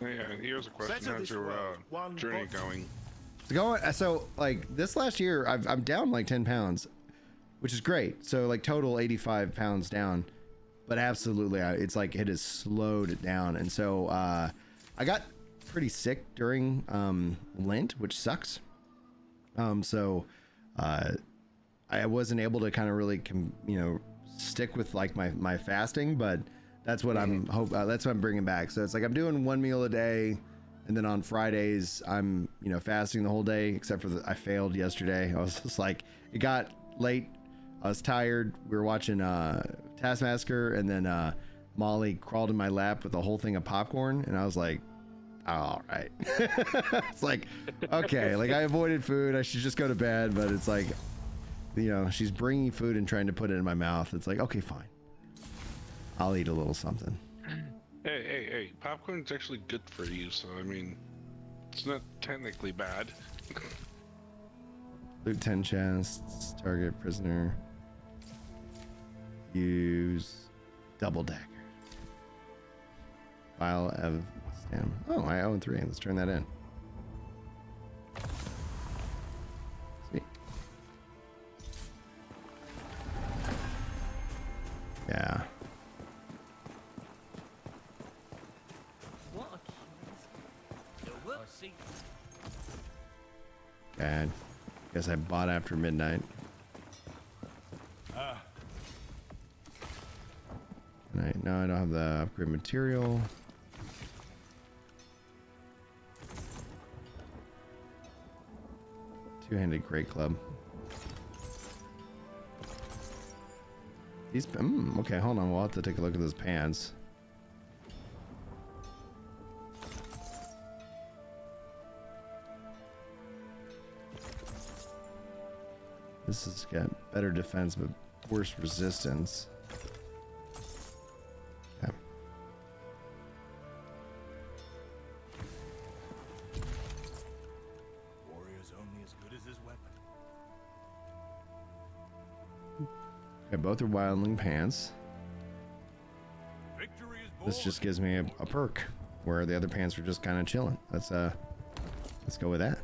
Yeah, here's a question. How's your journey going? So like this last year, I'm down like 10 pounds, which is great. So like total 85 pounds down, but absolutely, it's like it has slowed down. And so I got pretty sick during Lent, which sucks. So I wasn't able to kind of really stick with like my fasting, but that's what that's what I'm bringing back. So it's like I'm doing one meal a day, and then on Fridays I'm fasting the whole day, except for I failed yesterday. I was just like, it got late, I was tired, we were watching Taskmaster, and then Molly crawled in my lap with a whole thing of popcorn, and I was like, all right. It's like, okay, like I avoided food, I should just go to bed, but it's like, she's bringing food and trying to put it in my mouth. It's like, okay, fine, I'll eat a little something. Hey, popcorn's actually good for you, so I mean, it's not technically bad. Loot 10 chests, target prisoner, use double dagger, file of stamina. Oh, I own 3. Let's turn that in. See. Yeah. God, guess I bought after midnight. No, I don't have the upgrade material. Two-handed great club. These okay, hold on, we'll have to take a look at those pants. This has got better defense but worse resistance. Okay. Warrior's only as good as his weapon. Okay, both are wildling pants. Victory is This just gives me a perk where the other pants are just kind of chilling. Let's go with that.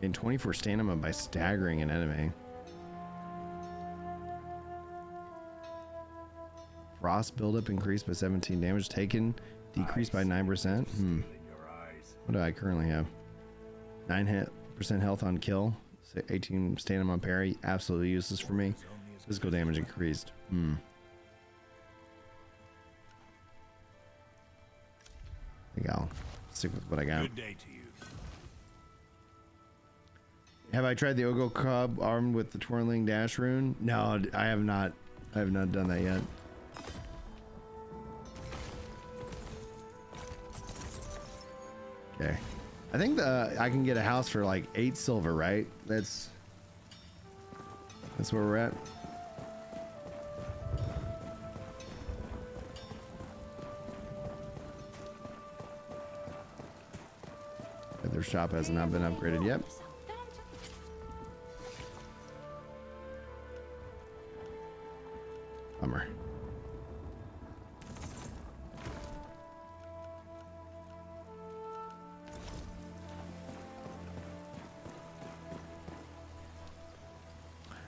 Gain 24 stamina by staggering an enemy. Frost buildup increased by 17 damage taken, decreased by 9%. What do I currently have? 9% health on kill, 18 standing on parry. Absolutely useless for me. Physical damage increased. There you go. Stick with what I got. Good day to you. Have I tried the Ogo Cub armed with the twirling dash rune? No, I have not. I have not done that yet. Okay. I think I can get a house for like 8 silver, right? That's where we're at. Their shop has not been upgraded yet. Bummer.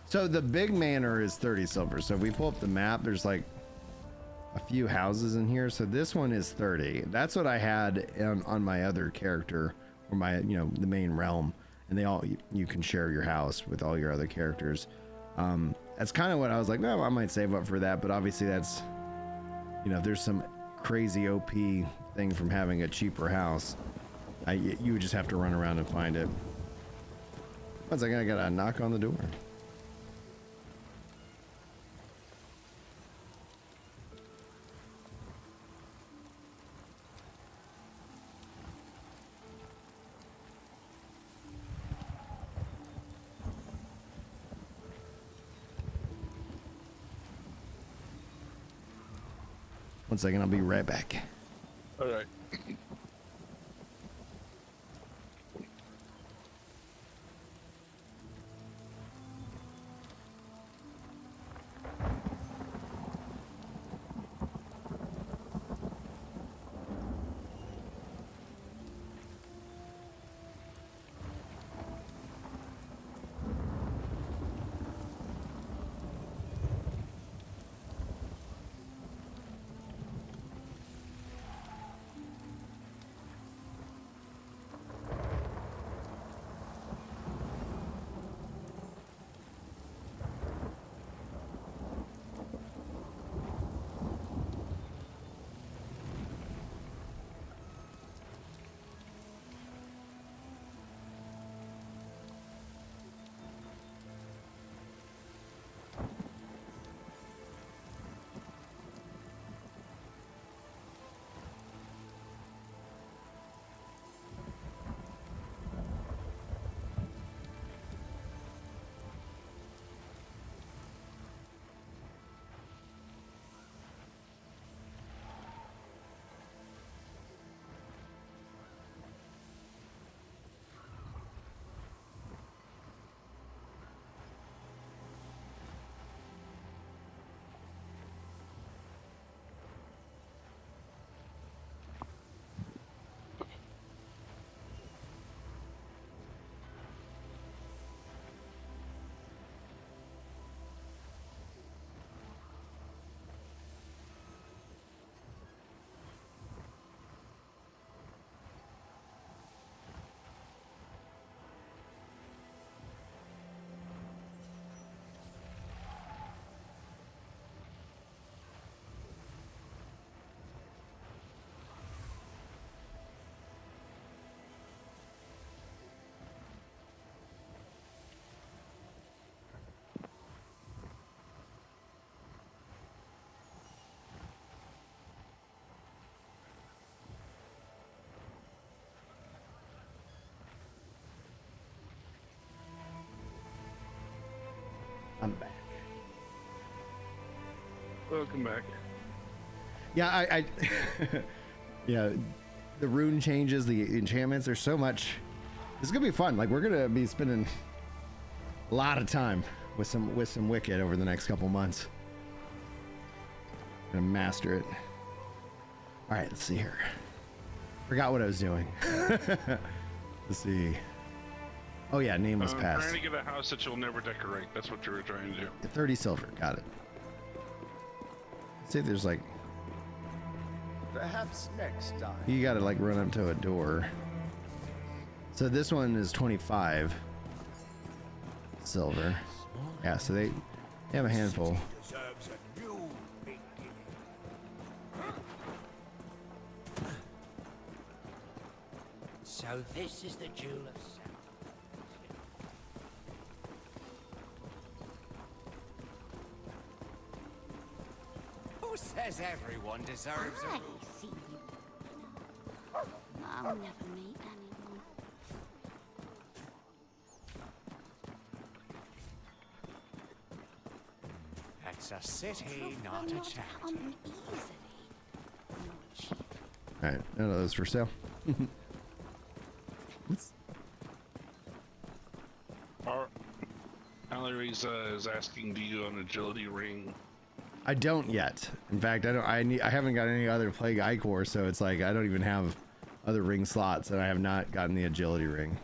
So the big manor is 30 silver. So if we pull up the map, there's like a few houses in here. So this one is 30. That's what I had on my other character, or my, you know, the main realm. And they all, you can share your house with all your other characters. That's kind of what I was like, no, I might save up for that. But obviously that's, you know, there's some crazy OP thing from having a cheaper house. You would just have to run around and find it. 1 second, I got a knock on the door. One second, I'll be right back. All right. I'm back. Welcome back. Yeah, I yeah, the rune changes, the enchantments, there's so much. It's gonna be fun. Like, we're gonna be spending a lot of time with some Wicked over the next couple months. Gonna master it. All right, let's see here. Forgot what I was doing. Let's see. Oh yeah, nameless pass. Trying to get a house that you'll never decorate. That's what you were trying to do. 30 silver. Got it. Let's see if there's like. Perhaps next time. You gotta like run up to a door. So this one is 25. silver. Yeah, so they have a handful. Deserves a new beginning. So this is the Jewel of Sacrament. Who says everyone deserves I a... see you. I'll never meet anyone. It's a city, not a chapter. Come easily. Nor cheap. All right, none of those for sale. Mallory's is asking, do you own agility ring? I don't yet. In fact, I haven't got any other Plague Ichor, so it's like I don't even have other ring slots, and I have not gotten the agility ring.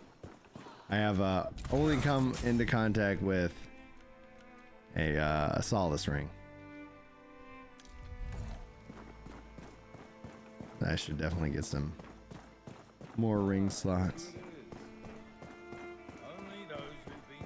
I have only come into contact with a solace ring. I should definitely get some more ring slots. Only those who've been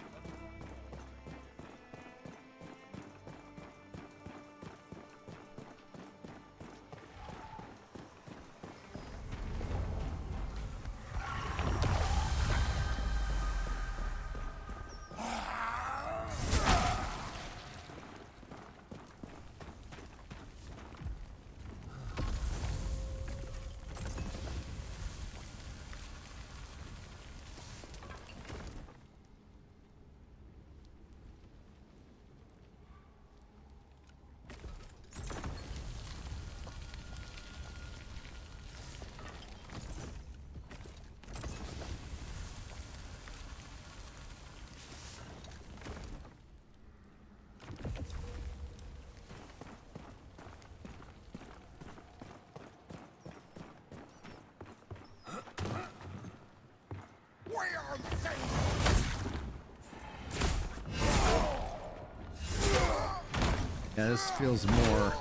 Yeah, this feels more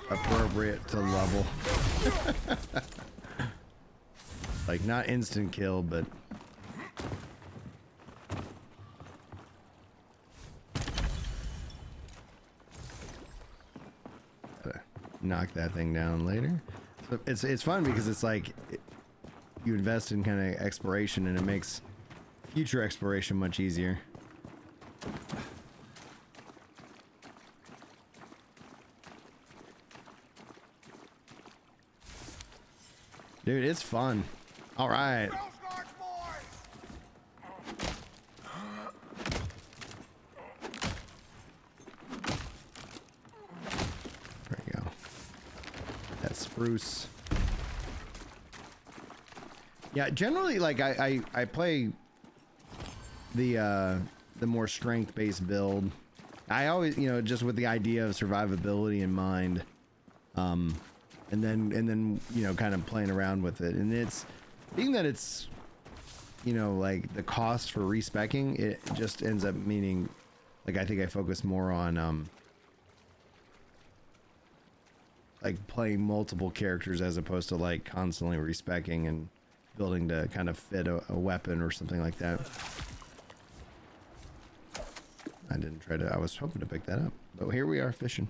appropriate to level. Like, not instant kill, but gotta knock that thing down later. So it's fun because it's like you invest in kind of exploration, and it makes future exploration much easier. Dude, it's fun. All right. There you go. That spruce. Yeah, generally, like I play the more strength-based build. I always, you know, just with the idea of survivability in mind. And then you know, kind of playing around with it, and it's being that it's, you know, like the cost for respecking it just ends up meaning, like, I think I focus more on like playing multiple characters as opposed to like constantly respecking and building to kind of fit a weapon or something like that. I was hoping to pick that up, but here we are fishing.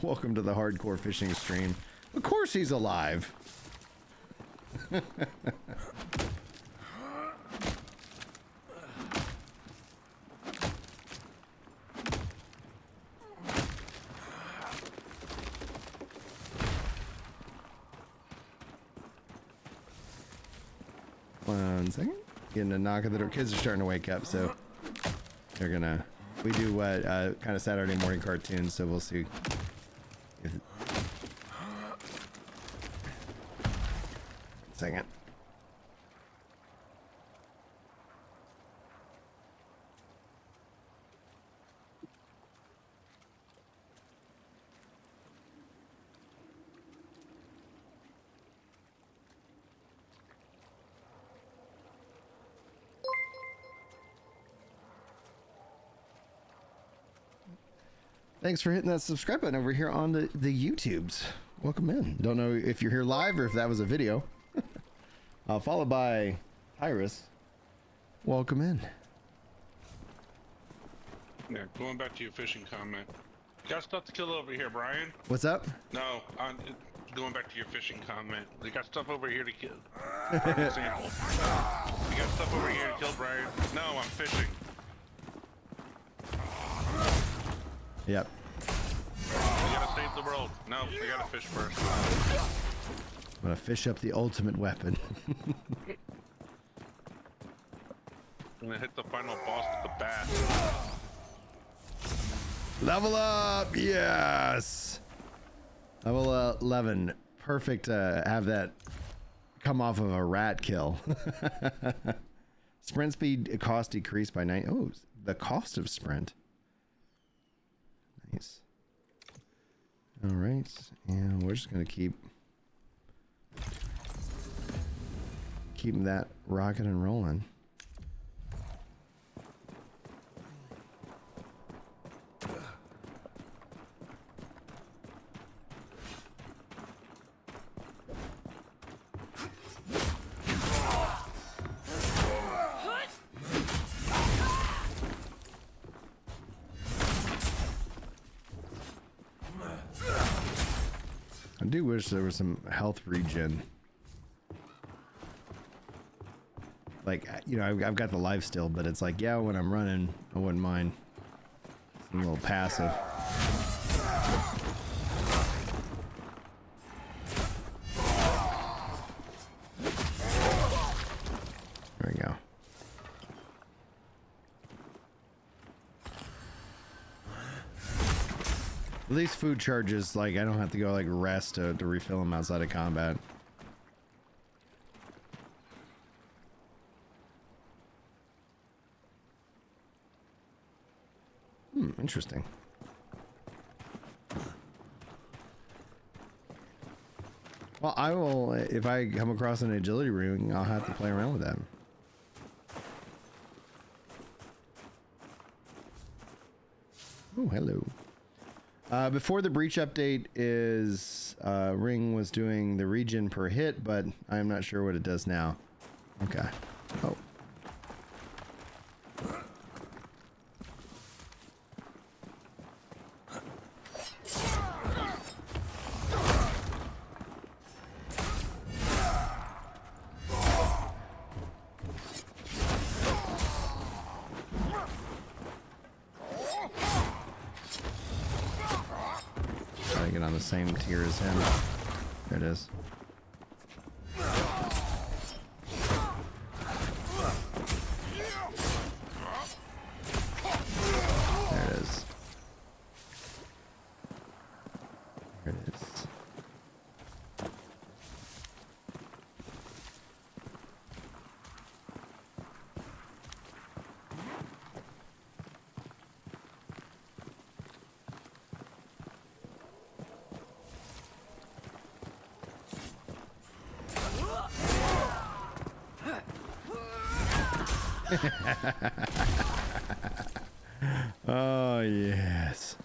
Welcome to the hardcore fishing stream. Of course he's alive. One second. Getting a knock at the door. Kids are starting to wake up, so they're gonna. We do kind of Saturday morning cartoons, so we'll see. Second. Thanks for hitting that subscribe button over here on the YouTubes. Welcome in. Don't know if you're here live or if that was a video. Followed by Iris. Welcome in. Yeah, going back to your fishing comment. You got stuff to kill over here, Brian? What's up? No, going back to your fishing comment. You got stuff over here to kill. For an example. You got stuff over here to kill, Brian? No, I'm fishing. Yep. You gotta save the world. No, you gotta fish first. I'm gonna fish up the ultimate weapon. I'm gonna hit the final boss with the bat. Level up! Yes! Level 11. Perfect to have that come off of a rat kill. Sprint speed cost decreased by 9. Oh, the cost of sprint. Nice. Alright, and we're just gonna keep that rocking and rolling. I do wish there was some health regen. Like, you know, I've got the life still, but it's like, yeah, when I'm running, I wouldn't mind. Some little passive. There we go. At least food charges, like, I don't have to go, like, rest to refill them outside of combat. Interesting. Well, I will, if I come across an agility ring, I'll have to play around with that. Oh, hello. Before the breach update is, Ring was doing the regen per hit, but I'm not sure what it does now. Okay. Oh. Same tier as him. There it is. There it is. There it is. Oh, yes.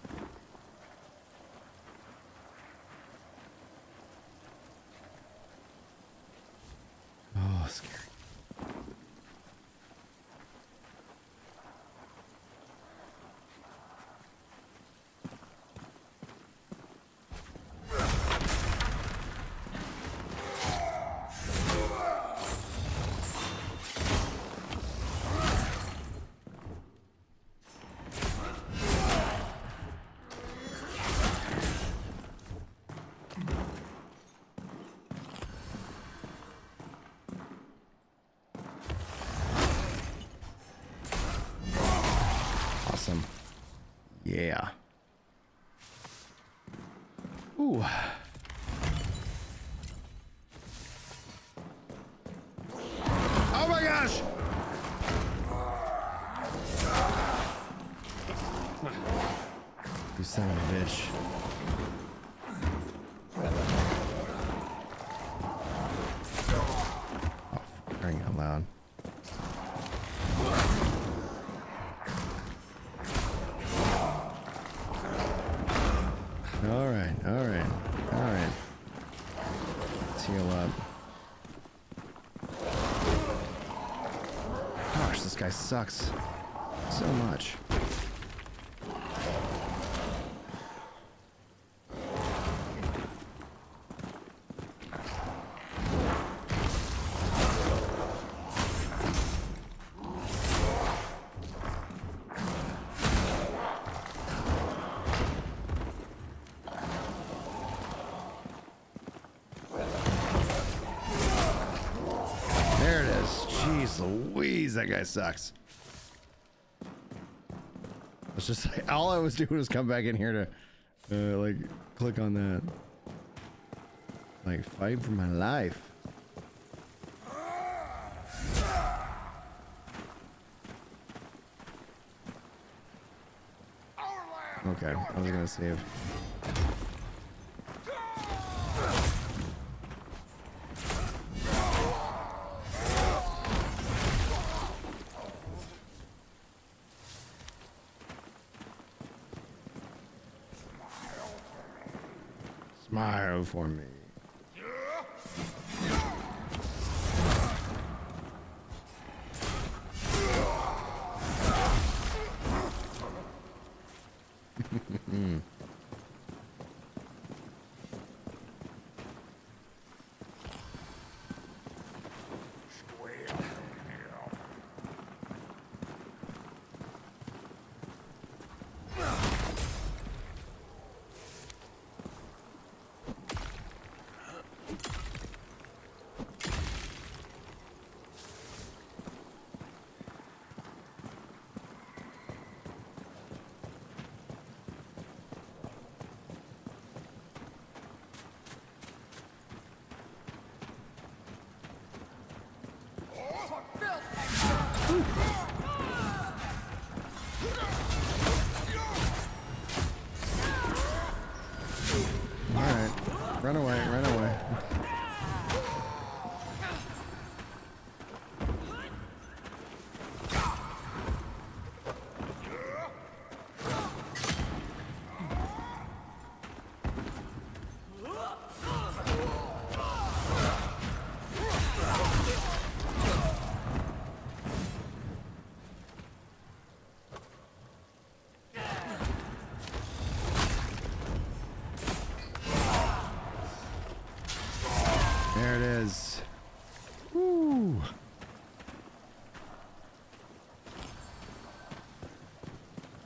Oh, scary. Yeah. Ooh. Oh my gosh! You son of a bitch. Oh, crying out loud. All right, all right, all right. Let's heal up. Gosh, this guy sucks so much. There it is. Jeez Louise, that guy sucks. It's just like, all I was doing was come back in here to like click on that. Like, fight for my life. Okay, I was gonna save. Smile for me. Alright. Run away, run away. There it is. Woo.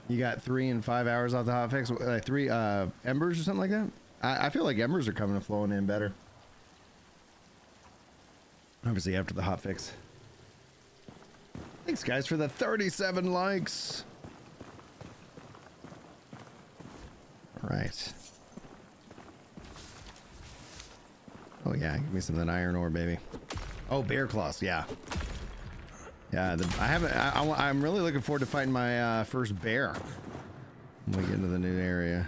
You got 3 and 5 hours off the hotfix. 3 embers or something like that. I feel like embers are coming and flowing in better. Obviously after the hotfix. Thanks guys for the 37 likes. All right. Oh yeah, give me some of that iron ore, baby. Oh, bear claws, yeah. Yeah, I'm really looking forward to fighting my first bear when we get into the new area.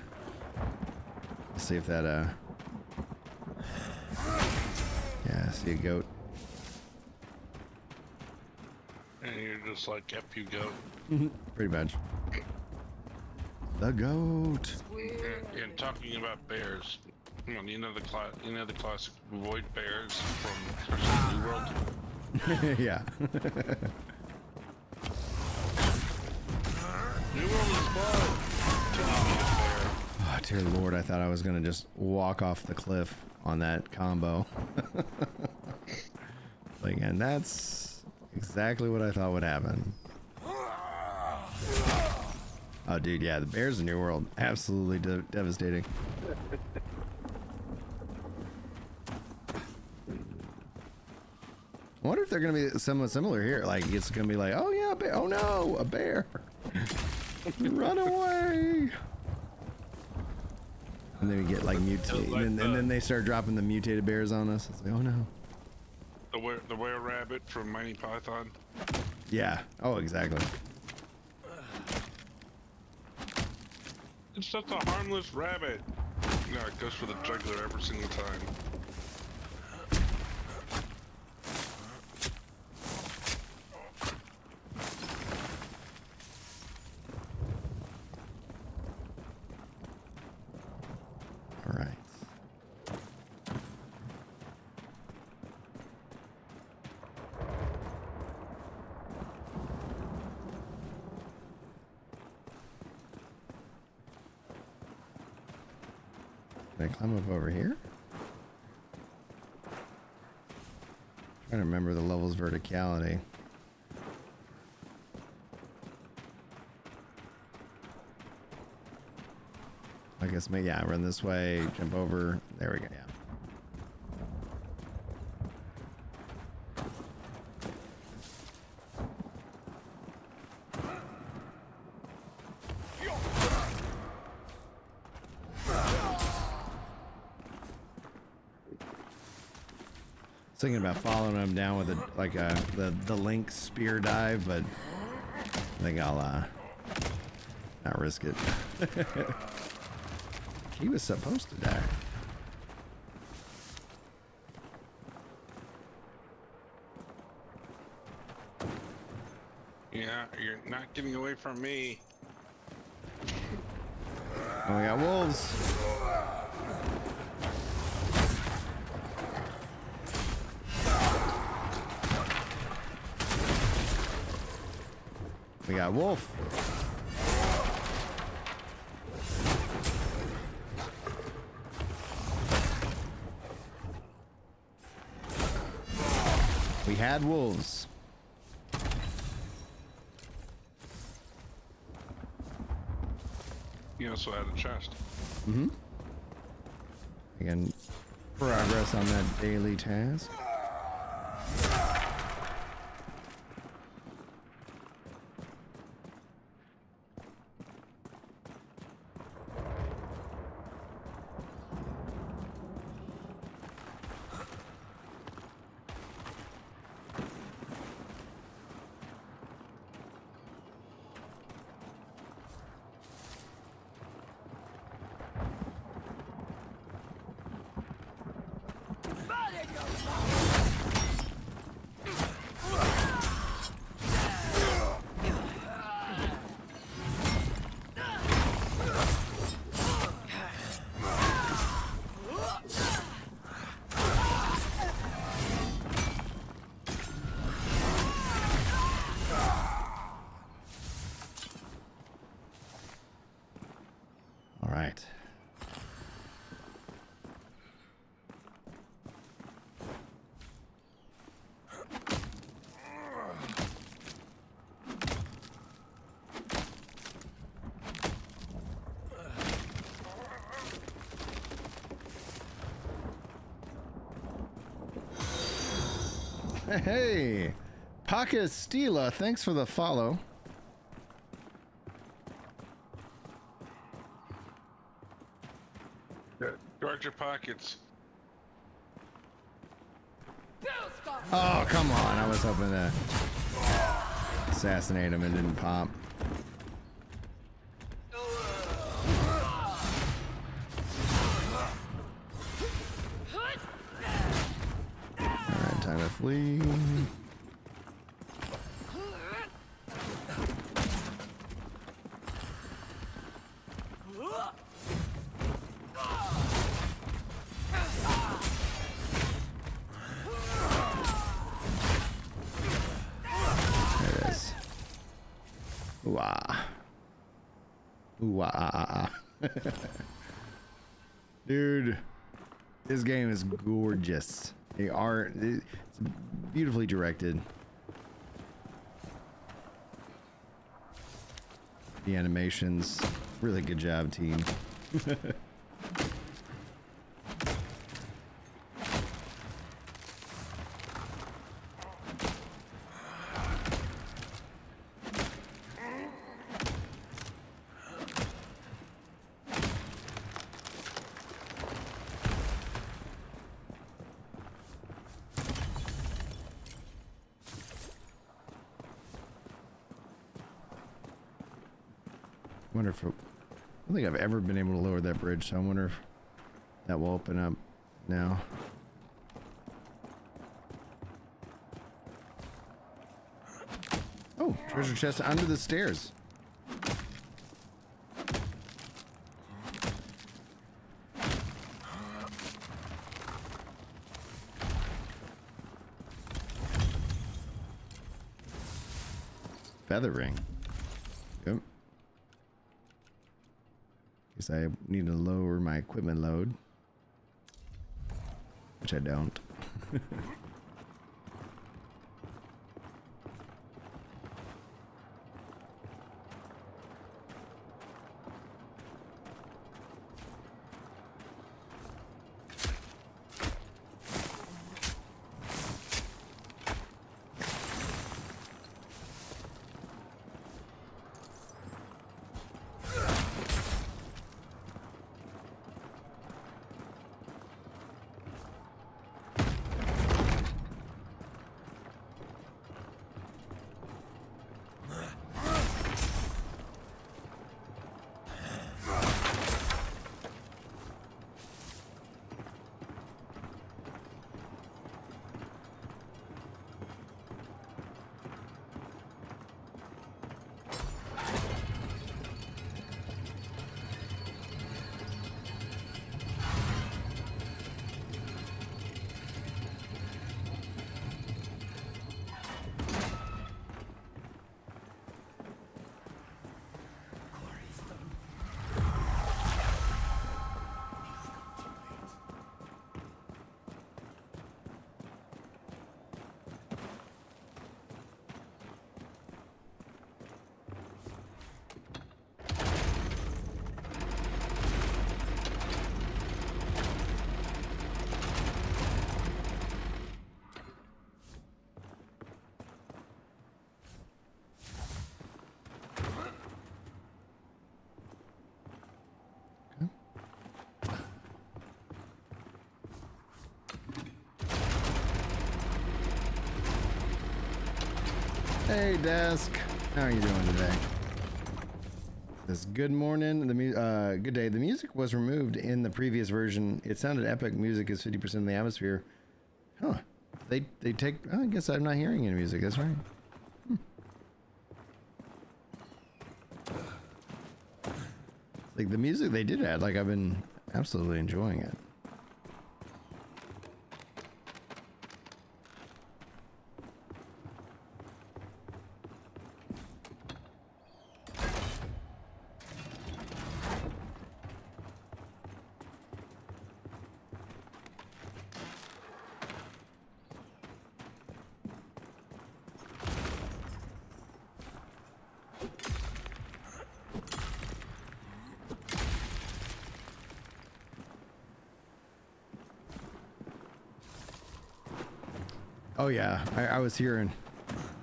Let's see if that yeah, see a goat. And you're just like, F you goat. Pretty much. The goat. And talking about bears, you know the classic void bears from New World. Yeah. New World is fun. Oh, dear Lord, I thought I was gonna just walk off the cliff on that combo. Like, and that's exactly what I thought would happen. Oh, dude, yeah, the bears in New World, absolutely devastating. I wonder if they're gonna be somewhat similar here. Like, it's gonna be like, oh yeah, a bear. Oh no, a bear. Run away. And then we get like mutated, Like and then they start dropping the mutated bears on us. It's like, oh no. The were rabbit from Mighty Python. Yeah. Oh, exactly. It's just a harmless rabbit. No, it goes for the jugular every single time. Can I climb up over here? Trying to remember the level's verticality. I guess maybe, yeah, run this way, jump over. There we go, yeah. Thinking about following him down with the Link spear dive, but I think I'll not risk it. He was supposed to die. Yeah, you're not getting away from me. Oh, we got wolves. We got wolf. We had wolves. You also had a chest. Mm-hmm. Again, progress on that daily task. All right. Hey, Pocket Stila, thanks for the follow. Guard your pockets. Oh, come on. I was hoping to assassinate him and didn't pop. Alright, time to flee. Dude, this game is gorgeous. It's beautifully directed. The animations, really good job, team. Wonder if I don't think I've ever been able to lower that bridge, so I wonder if that will open up now. Oh, treasure chest under the stairs. Feather ring. Yep. Guess I need to lower my equipment load. which I don't. Hey, Desk. How are you doing today? This good morning. Good day. The music was removed in the previous version. It sounded epic. Music is 50% of the atmosphere. Huh. They take. Oh, I guess I'm not hearing any music. That's right. Like the music they did add. Like I've been absolutely enjoying it. Oh yeah, I was hearing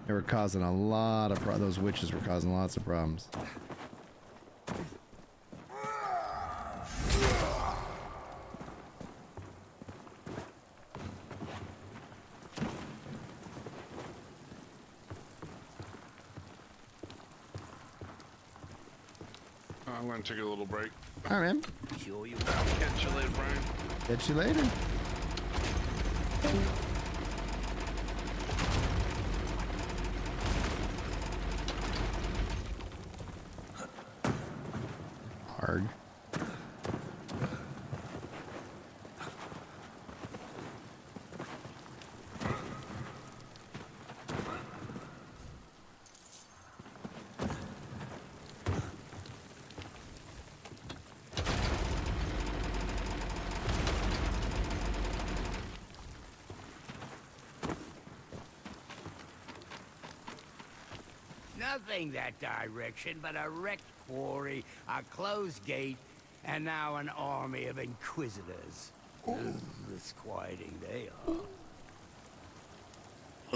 they were causing a lot of those witches were causing lots of problems. I'm gonna take a little break. All right, man. Sure you I'll catch you later, Brian. Catch you later. Hard. Nothing that direction but a wrecked quarry, a closed gate, and now an army of inquisitors. Disquieting they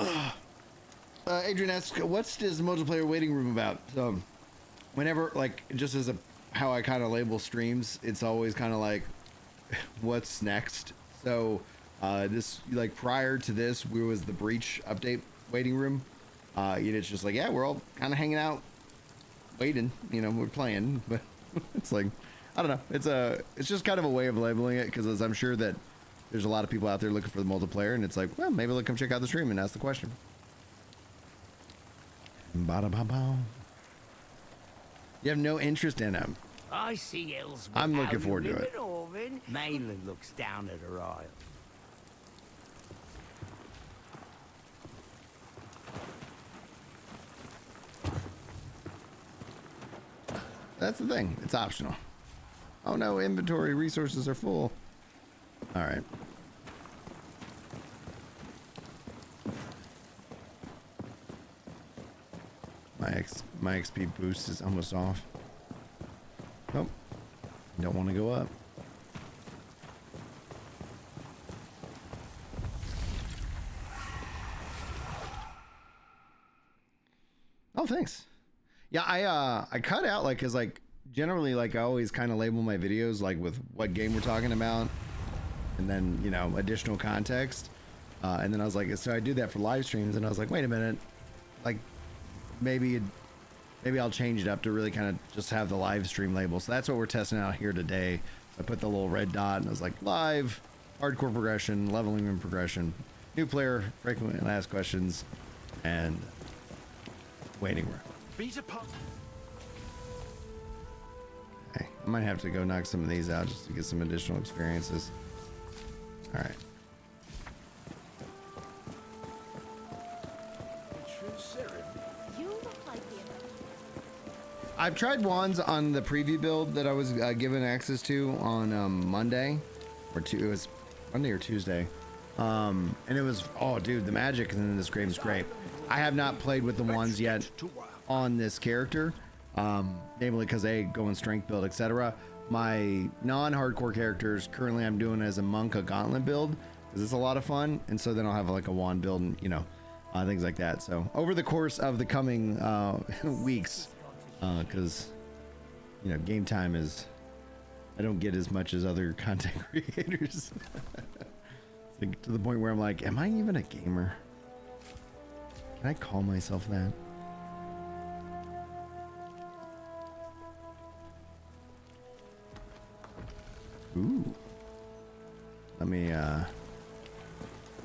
are. Adrian asks, what's this multiplayer waiting room about? Whenever, like, just as how I kind of label streams, it's always kind of like, what's next? So, this, like, prior to this, was the Breach update waiting room. It's just like, yeah, we're all kind of hanging out, waiting, we're playing, but it's like, I don't know. It's just kind of a way of labeling it, because I'm sure that there's a lot of people out there looking for the multiplayer, and it's like, well, maybe they'll come check out the stream and ask the question. Ba-da-ba-ba. You have no interest in them. I see Elsewhere. I'm looking forward to it. Orvin mainly looks down at her isle. That's the thing. It's optional. Oh no, inventory resources are full. All right. My XP boost is almost off. Nope. Don't want to go up. Oh, thanks. Yeah, I cut out like, cause like generally like I always kind of label my videos like with what game we're talking about, and then you know additional context. And then I was like, so I do that for live streams, and I was like, wait a minute, like maybe I'll change it up to really kind of just have the live stream label. So that's what we're testing out here today. I put the little red dot and I was like, live, hardcore progression, leveling and progression, new player, frequently asked questions, and waiting room. Okay, I might have to go knock some of these out just to get some additional experiences. All right. I've tried wands on the preview build that I was given access to on Monday, it was Monday or Tuesday, and it was, oh dude, the magic in this game is great. I have not played with the wands yet on this character, namely because they go in strength build, etc. My non-hardcore characters currently I'm doing as a monk a gauntlet build because it's a lot of fun, and so then I'll have like a wand build and you know things like that. So over the course of the coming weeks. Because you know game time is I don't get as much as other content creators. Like, to the point where I'm like, am I even a gamer? Can I call myself that? Ooh, let me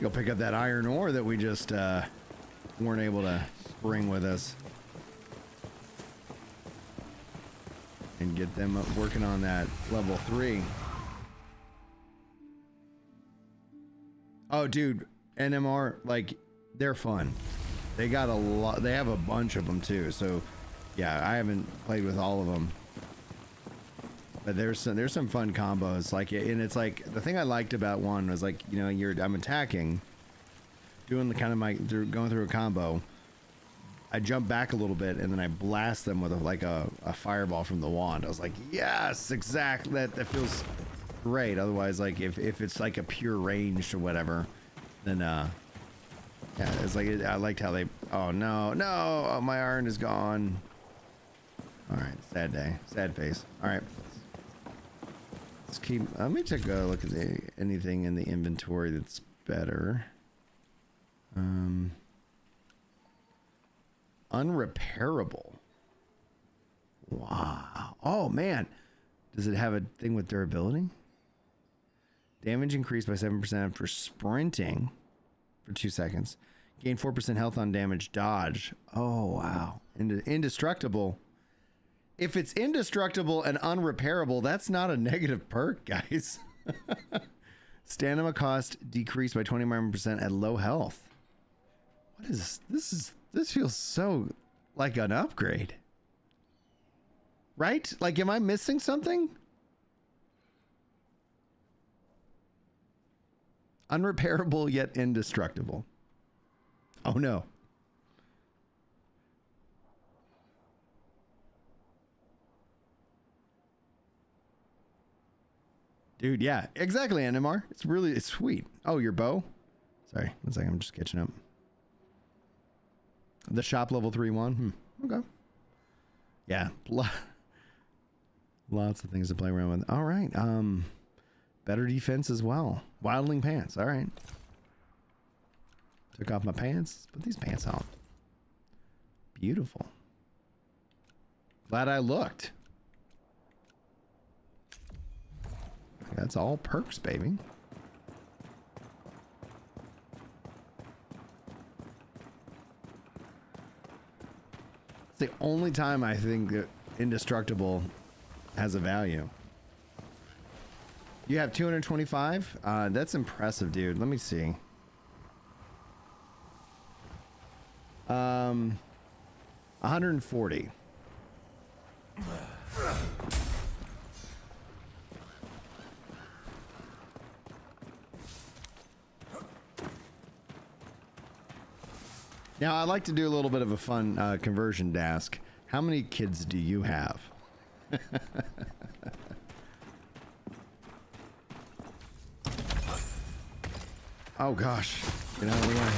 go pick up that iron ore that we just weren't able to bring with us. And get them up working on that level 3. Oh, dude, NMR, like, they're fun. They got a lot. They have a bunch of them too. So, yeah, I haven't played with all of them, but there's some fun combos. Like, and it's like the thing I liked about one was like, you know, I'm attacking, doing the kind of going through a combo. I jump back a little bit and then I blast them with a fireball from the wand. I was like, yes, exactly. That feels great. Otherwise, like if it's like a pure ranged or whatever, then yeah, it's like I liked how they. Oh no, oh, my iron is gone. All right, sad day, sad face. All right, let's keep. Let me take a look at anything in the inventory that's better. Unrepairable. Wow. Oh man, does it have a thing with durability? Damage increased by 7% for sprinting for 2 seconds. Gain 4% health on damage dodge. Oh wow. Indestructible. If it's indestructible and unrepairable, that's not a negative perk, guys. Stamina cost decreased by 29% at low health. What is this? This feels so like an upgrade. Right? Like, am I missing something? Unrepairable yet indestructible. Oh no. Dude, yeah, exactly, NMR. It's sweet. Oh, your bow? Sorry, one second, I'm just catching up. The shop level 3-1. Okay. Yeah. Lots of things to play around with. All right. Better defense as well. Wildling pants. All right. Took off my pants. Put these pants on. Beautiful. Glad I looked. That's all perks, baby. The only time I think that indestructible has a value. You have 225? That's impressive, dude. Let me see. 140. Now, I'd like to do a little bit of a fun conversion task. How many kids do you have? Oh gosh, get out of the way.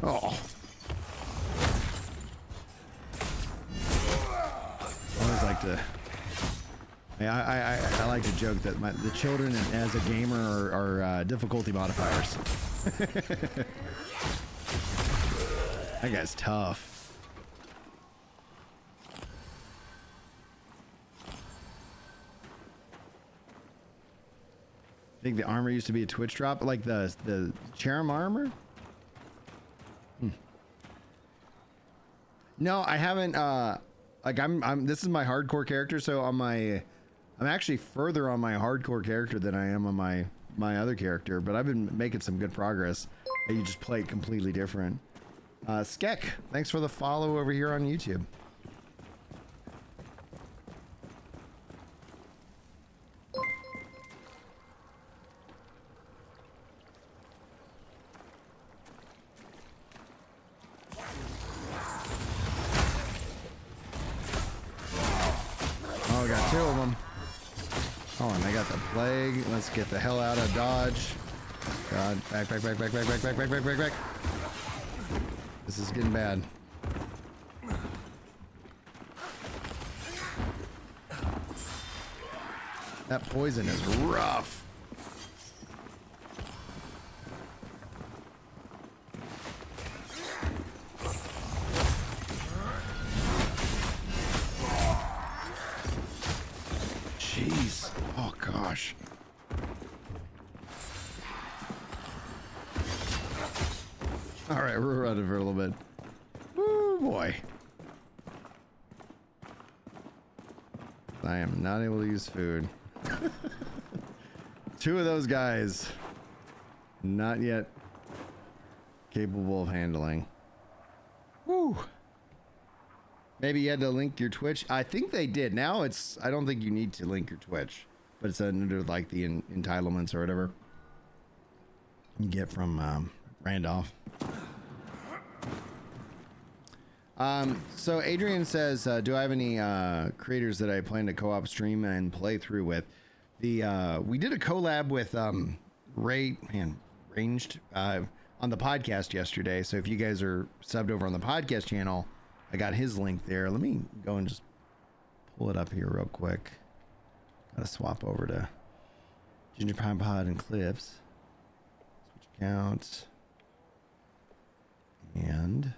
Oh. I always like to. I like to joke that the children as a gamer are difficulty modifiers. That guy's tough. I think the armor used to be a Twitch drop, like the Cherem armor. No, I haven't. Like I'm. This is my hardcore character, so on my, I'm actually further on my hardcore character than I am on my other character. But I've been making some good progress. You just play it completely different. Skek, thanks for the follow over here on YouTube. Oh, I got two of them. Oh, and I got the plague. Let's get the hell out of Dodge. God, back. This is getting bad. That poison is rough. Jeez. Oh, gosh. All right, we're running for a little bit. Woo, boy. I am not able to use food. Two of those guys, not yet capable of handling. Woo. Maybe you had to link your Twitch. I think they did. Now it's, I don't think you need to link your Twitch, but it's under like the entitlements or whatever you get from Randolph. So Adrian says, do I have any creators that I plan to co-op stream and play through with? We did a collab with Ranged on the podcast yesterday. So if you guys are subbed over on the podcast channel, I got his link there. Let me go and just pull it up here real quick. Gotta swap over to Ginger Pine Pod and Clips. Switch accounts. And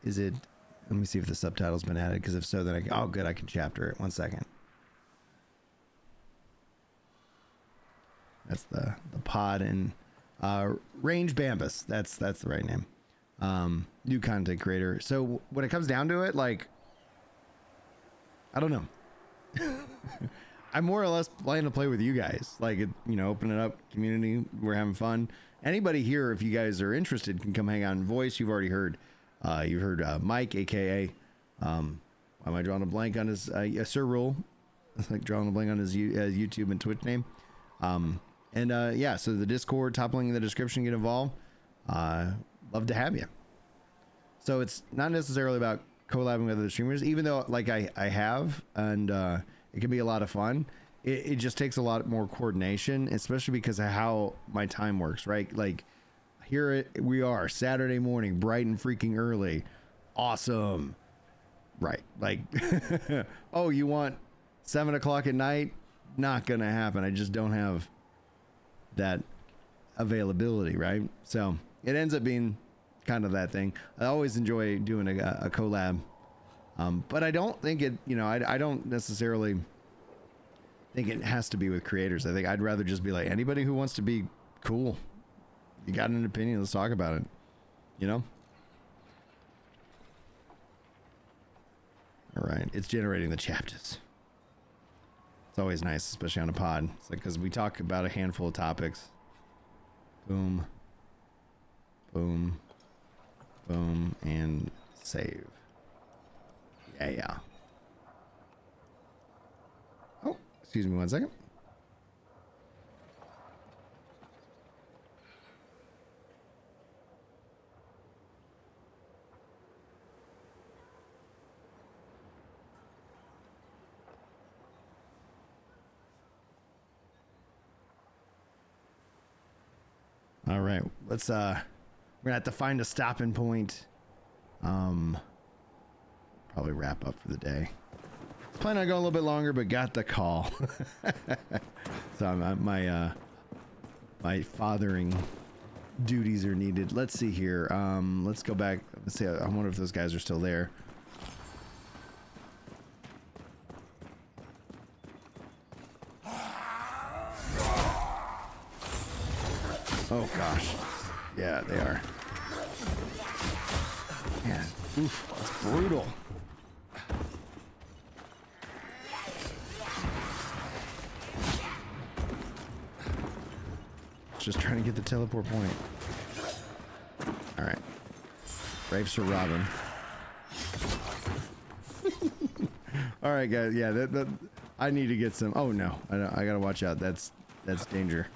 is it, let me see if the subtitle's been added, because if so, then oh good, I can chapter it. 1 second. That's the pod and Range Bambus. That's the right name. New content creator. So when it comes down to it, like, I don't know. I'm more or less planning to play with you guys. Like, you know, open it up, community. We're having fun. Anybody here, if you guys are interested, can come hang out and voice. You've already heard. You've heard Mike, aka. Why am I drawing a blank on his Sir Rule? It's like drawing a blank on his YouTube and Twitch name. Yeah, so the Discord, top link in the description, get involved. Love to have you. So it's not necessarily about collabing with other streamers, even though like I have, and it can be a lot of fun. It just takes a lot more coordination, especially because of how my time works, right? Like here we are, Saturday morning, bright and freaking early. Awesome. Right. Like, oh, you want 7 o'clock at night? Not gonna happen. I just don't have that availability, right? So it ends up being kind of that thing. I always enjoy doing a collab, but I don't think it, you know, I don't necessarily think it has to be with creators. I think I'd rather just be like, anybody who wants to be cool, you got an opinion, let's talk about it, you know? All right, it's generating the chapters. It's always nice, especially on a pod. It's like, because we talk about a handful of topics. Boom. Boom. Boom. And save. Yeah. Oh, excuse me 1 second. All right, let's we're gonna have to find a stopping point. Probably wrap up for the day. Plan on going a little bit longer, but got the call. So my fathering duties are needed. Let's see here. Let's go back. Let's see. I wonder if those guys are still there. Oh gosh. Yeah, they are. Man, oof, that's brutal. Just trying to get the teleport point. All right. Rapes for Robin. All right, guys. Yeah, that I need to get some. Oh no, I gotta watch out. That's danger.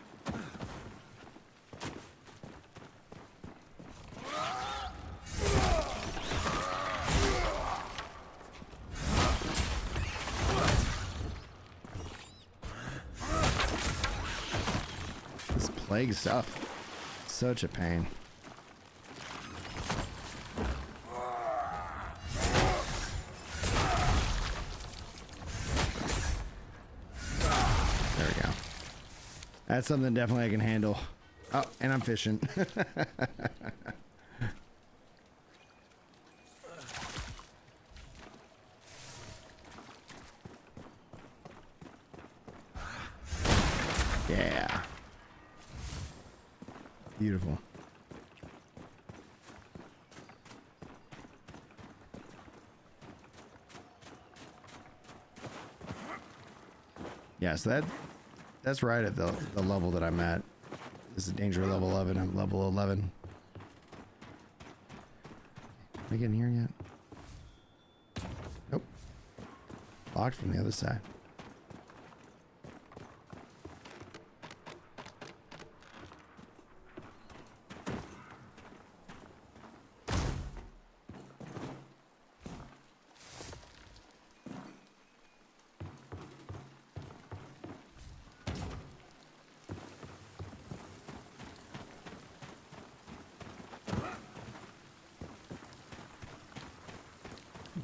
Plague stuff. Such a pain. There we go. That's something definitely I can handle. Oh, and I'm fishing. Yeah. Beautiful. Yeah, so that's right at the level that I'm at. This is danger level 11. I'm level 11. Am I getting here yet? Nope. Locked from the other side.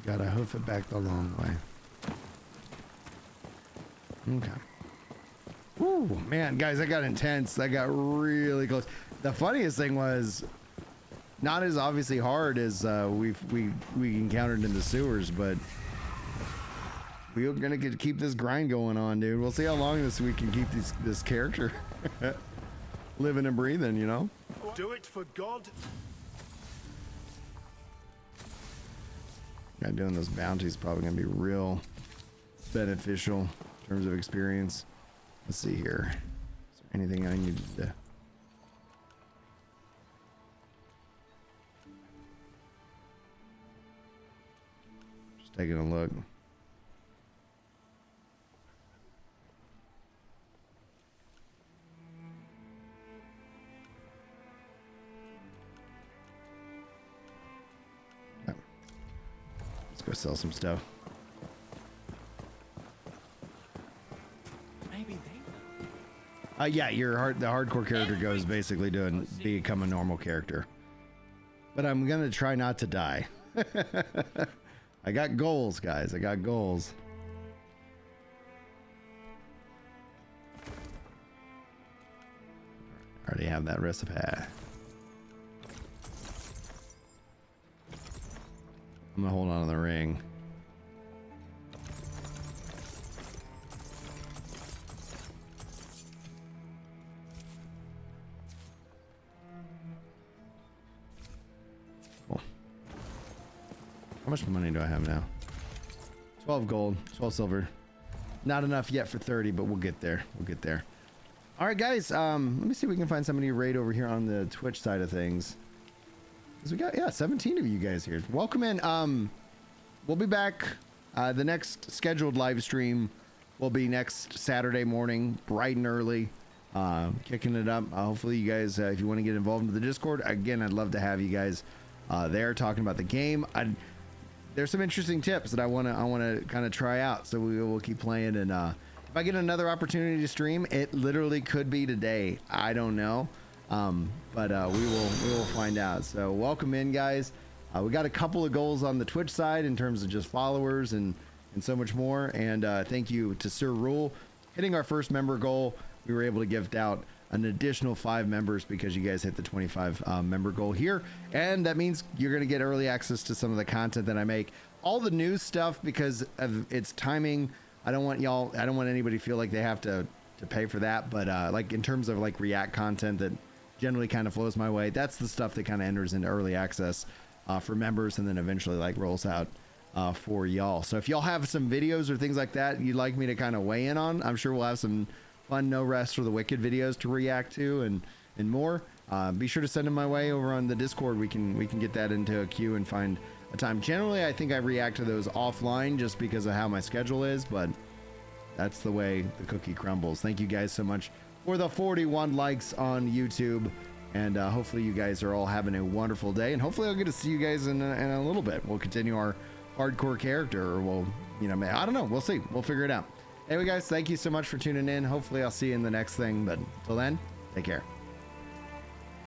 Gotta hoof it back the long way. Okay. Ooh, man, guys, that got intense. That got really close. The funniest thing was not as obviously hard as we encountered in the sewers, but we're gonna keep this grind going on, dude. We'll see how long we can keep this character living and breathing, you know? Do it for God. Doing those bounties is probably gonna be real beneficial in terms of experience. Let's see here. Is there anything I need to? Just taking a look. Go sell some stuff. Maybe they. Yeah, the hardcore character goes basically doing become a normal character. But I'm gonna try not to die. I got goals, guys. I got goals. Already have that recipe. I'm gonna hold on to the ring. Cool. How much money do I have now? 12 gold, 12 silver. Not enough yet for 30, but we'll get there. We'll get there. All right, guys. Let me see if we can find somebody to raid over here on the Twitch side of things. Because we got, yeah, 17 of you guys here. Welcome in. We'll be back. The next scheduled live stream will be next Saturday morning, bright and early. Kicking it up. Hopefully you guys, if you want to get involved in the Discord, again, I'd love to have you guys there talking about the game. There's some interesting tips that I want to kind of try out, so we will keep playing. And if I get another opportunity to stream, it literally could be today. I don't know, but we will find out. So welcome in, guys. We got a couple of goals on the Twitch side in terms of just followers and so much more. And thank you to Sir Rule hitting our first member goal. We were able to gift out an additional 5 members because you guys hit the 25 member goal here, and that means you're going to get early access to some of the content that I make. All the news stuff, because of its timing, I don't want anybody to feel like they have to pay for that, but like in terms of like React content that generally kind of flows my way, that's the stuff that kind of enters into early access for members, and then eventually like rolls out for y'all. So if y'all have some videos or things like that you'd like me to kind of weigh in on, I'm sure we'll have some fun No Rest for the Wicked videos to react to and more. Be sure to send them my way over on the Discord. We can get that into a queue and find a time. Generally, I think I react to those offline just because of how my schedule is, but that's the way the cookie crumbles. Thank you guys so much for the 41 likes on YouTube, and hopefully you guys are all having a wonderful day, and hopefully I'll get to see you guys in a little bit. We'll continue our hardcore character, or we'll, I don't know. We'll see. We'll figure it out. Anyway, guys, thank you so much for tuning in. Hopefully I'll see you in the next thing, but until then, take care.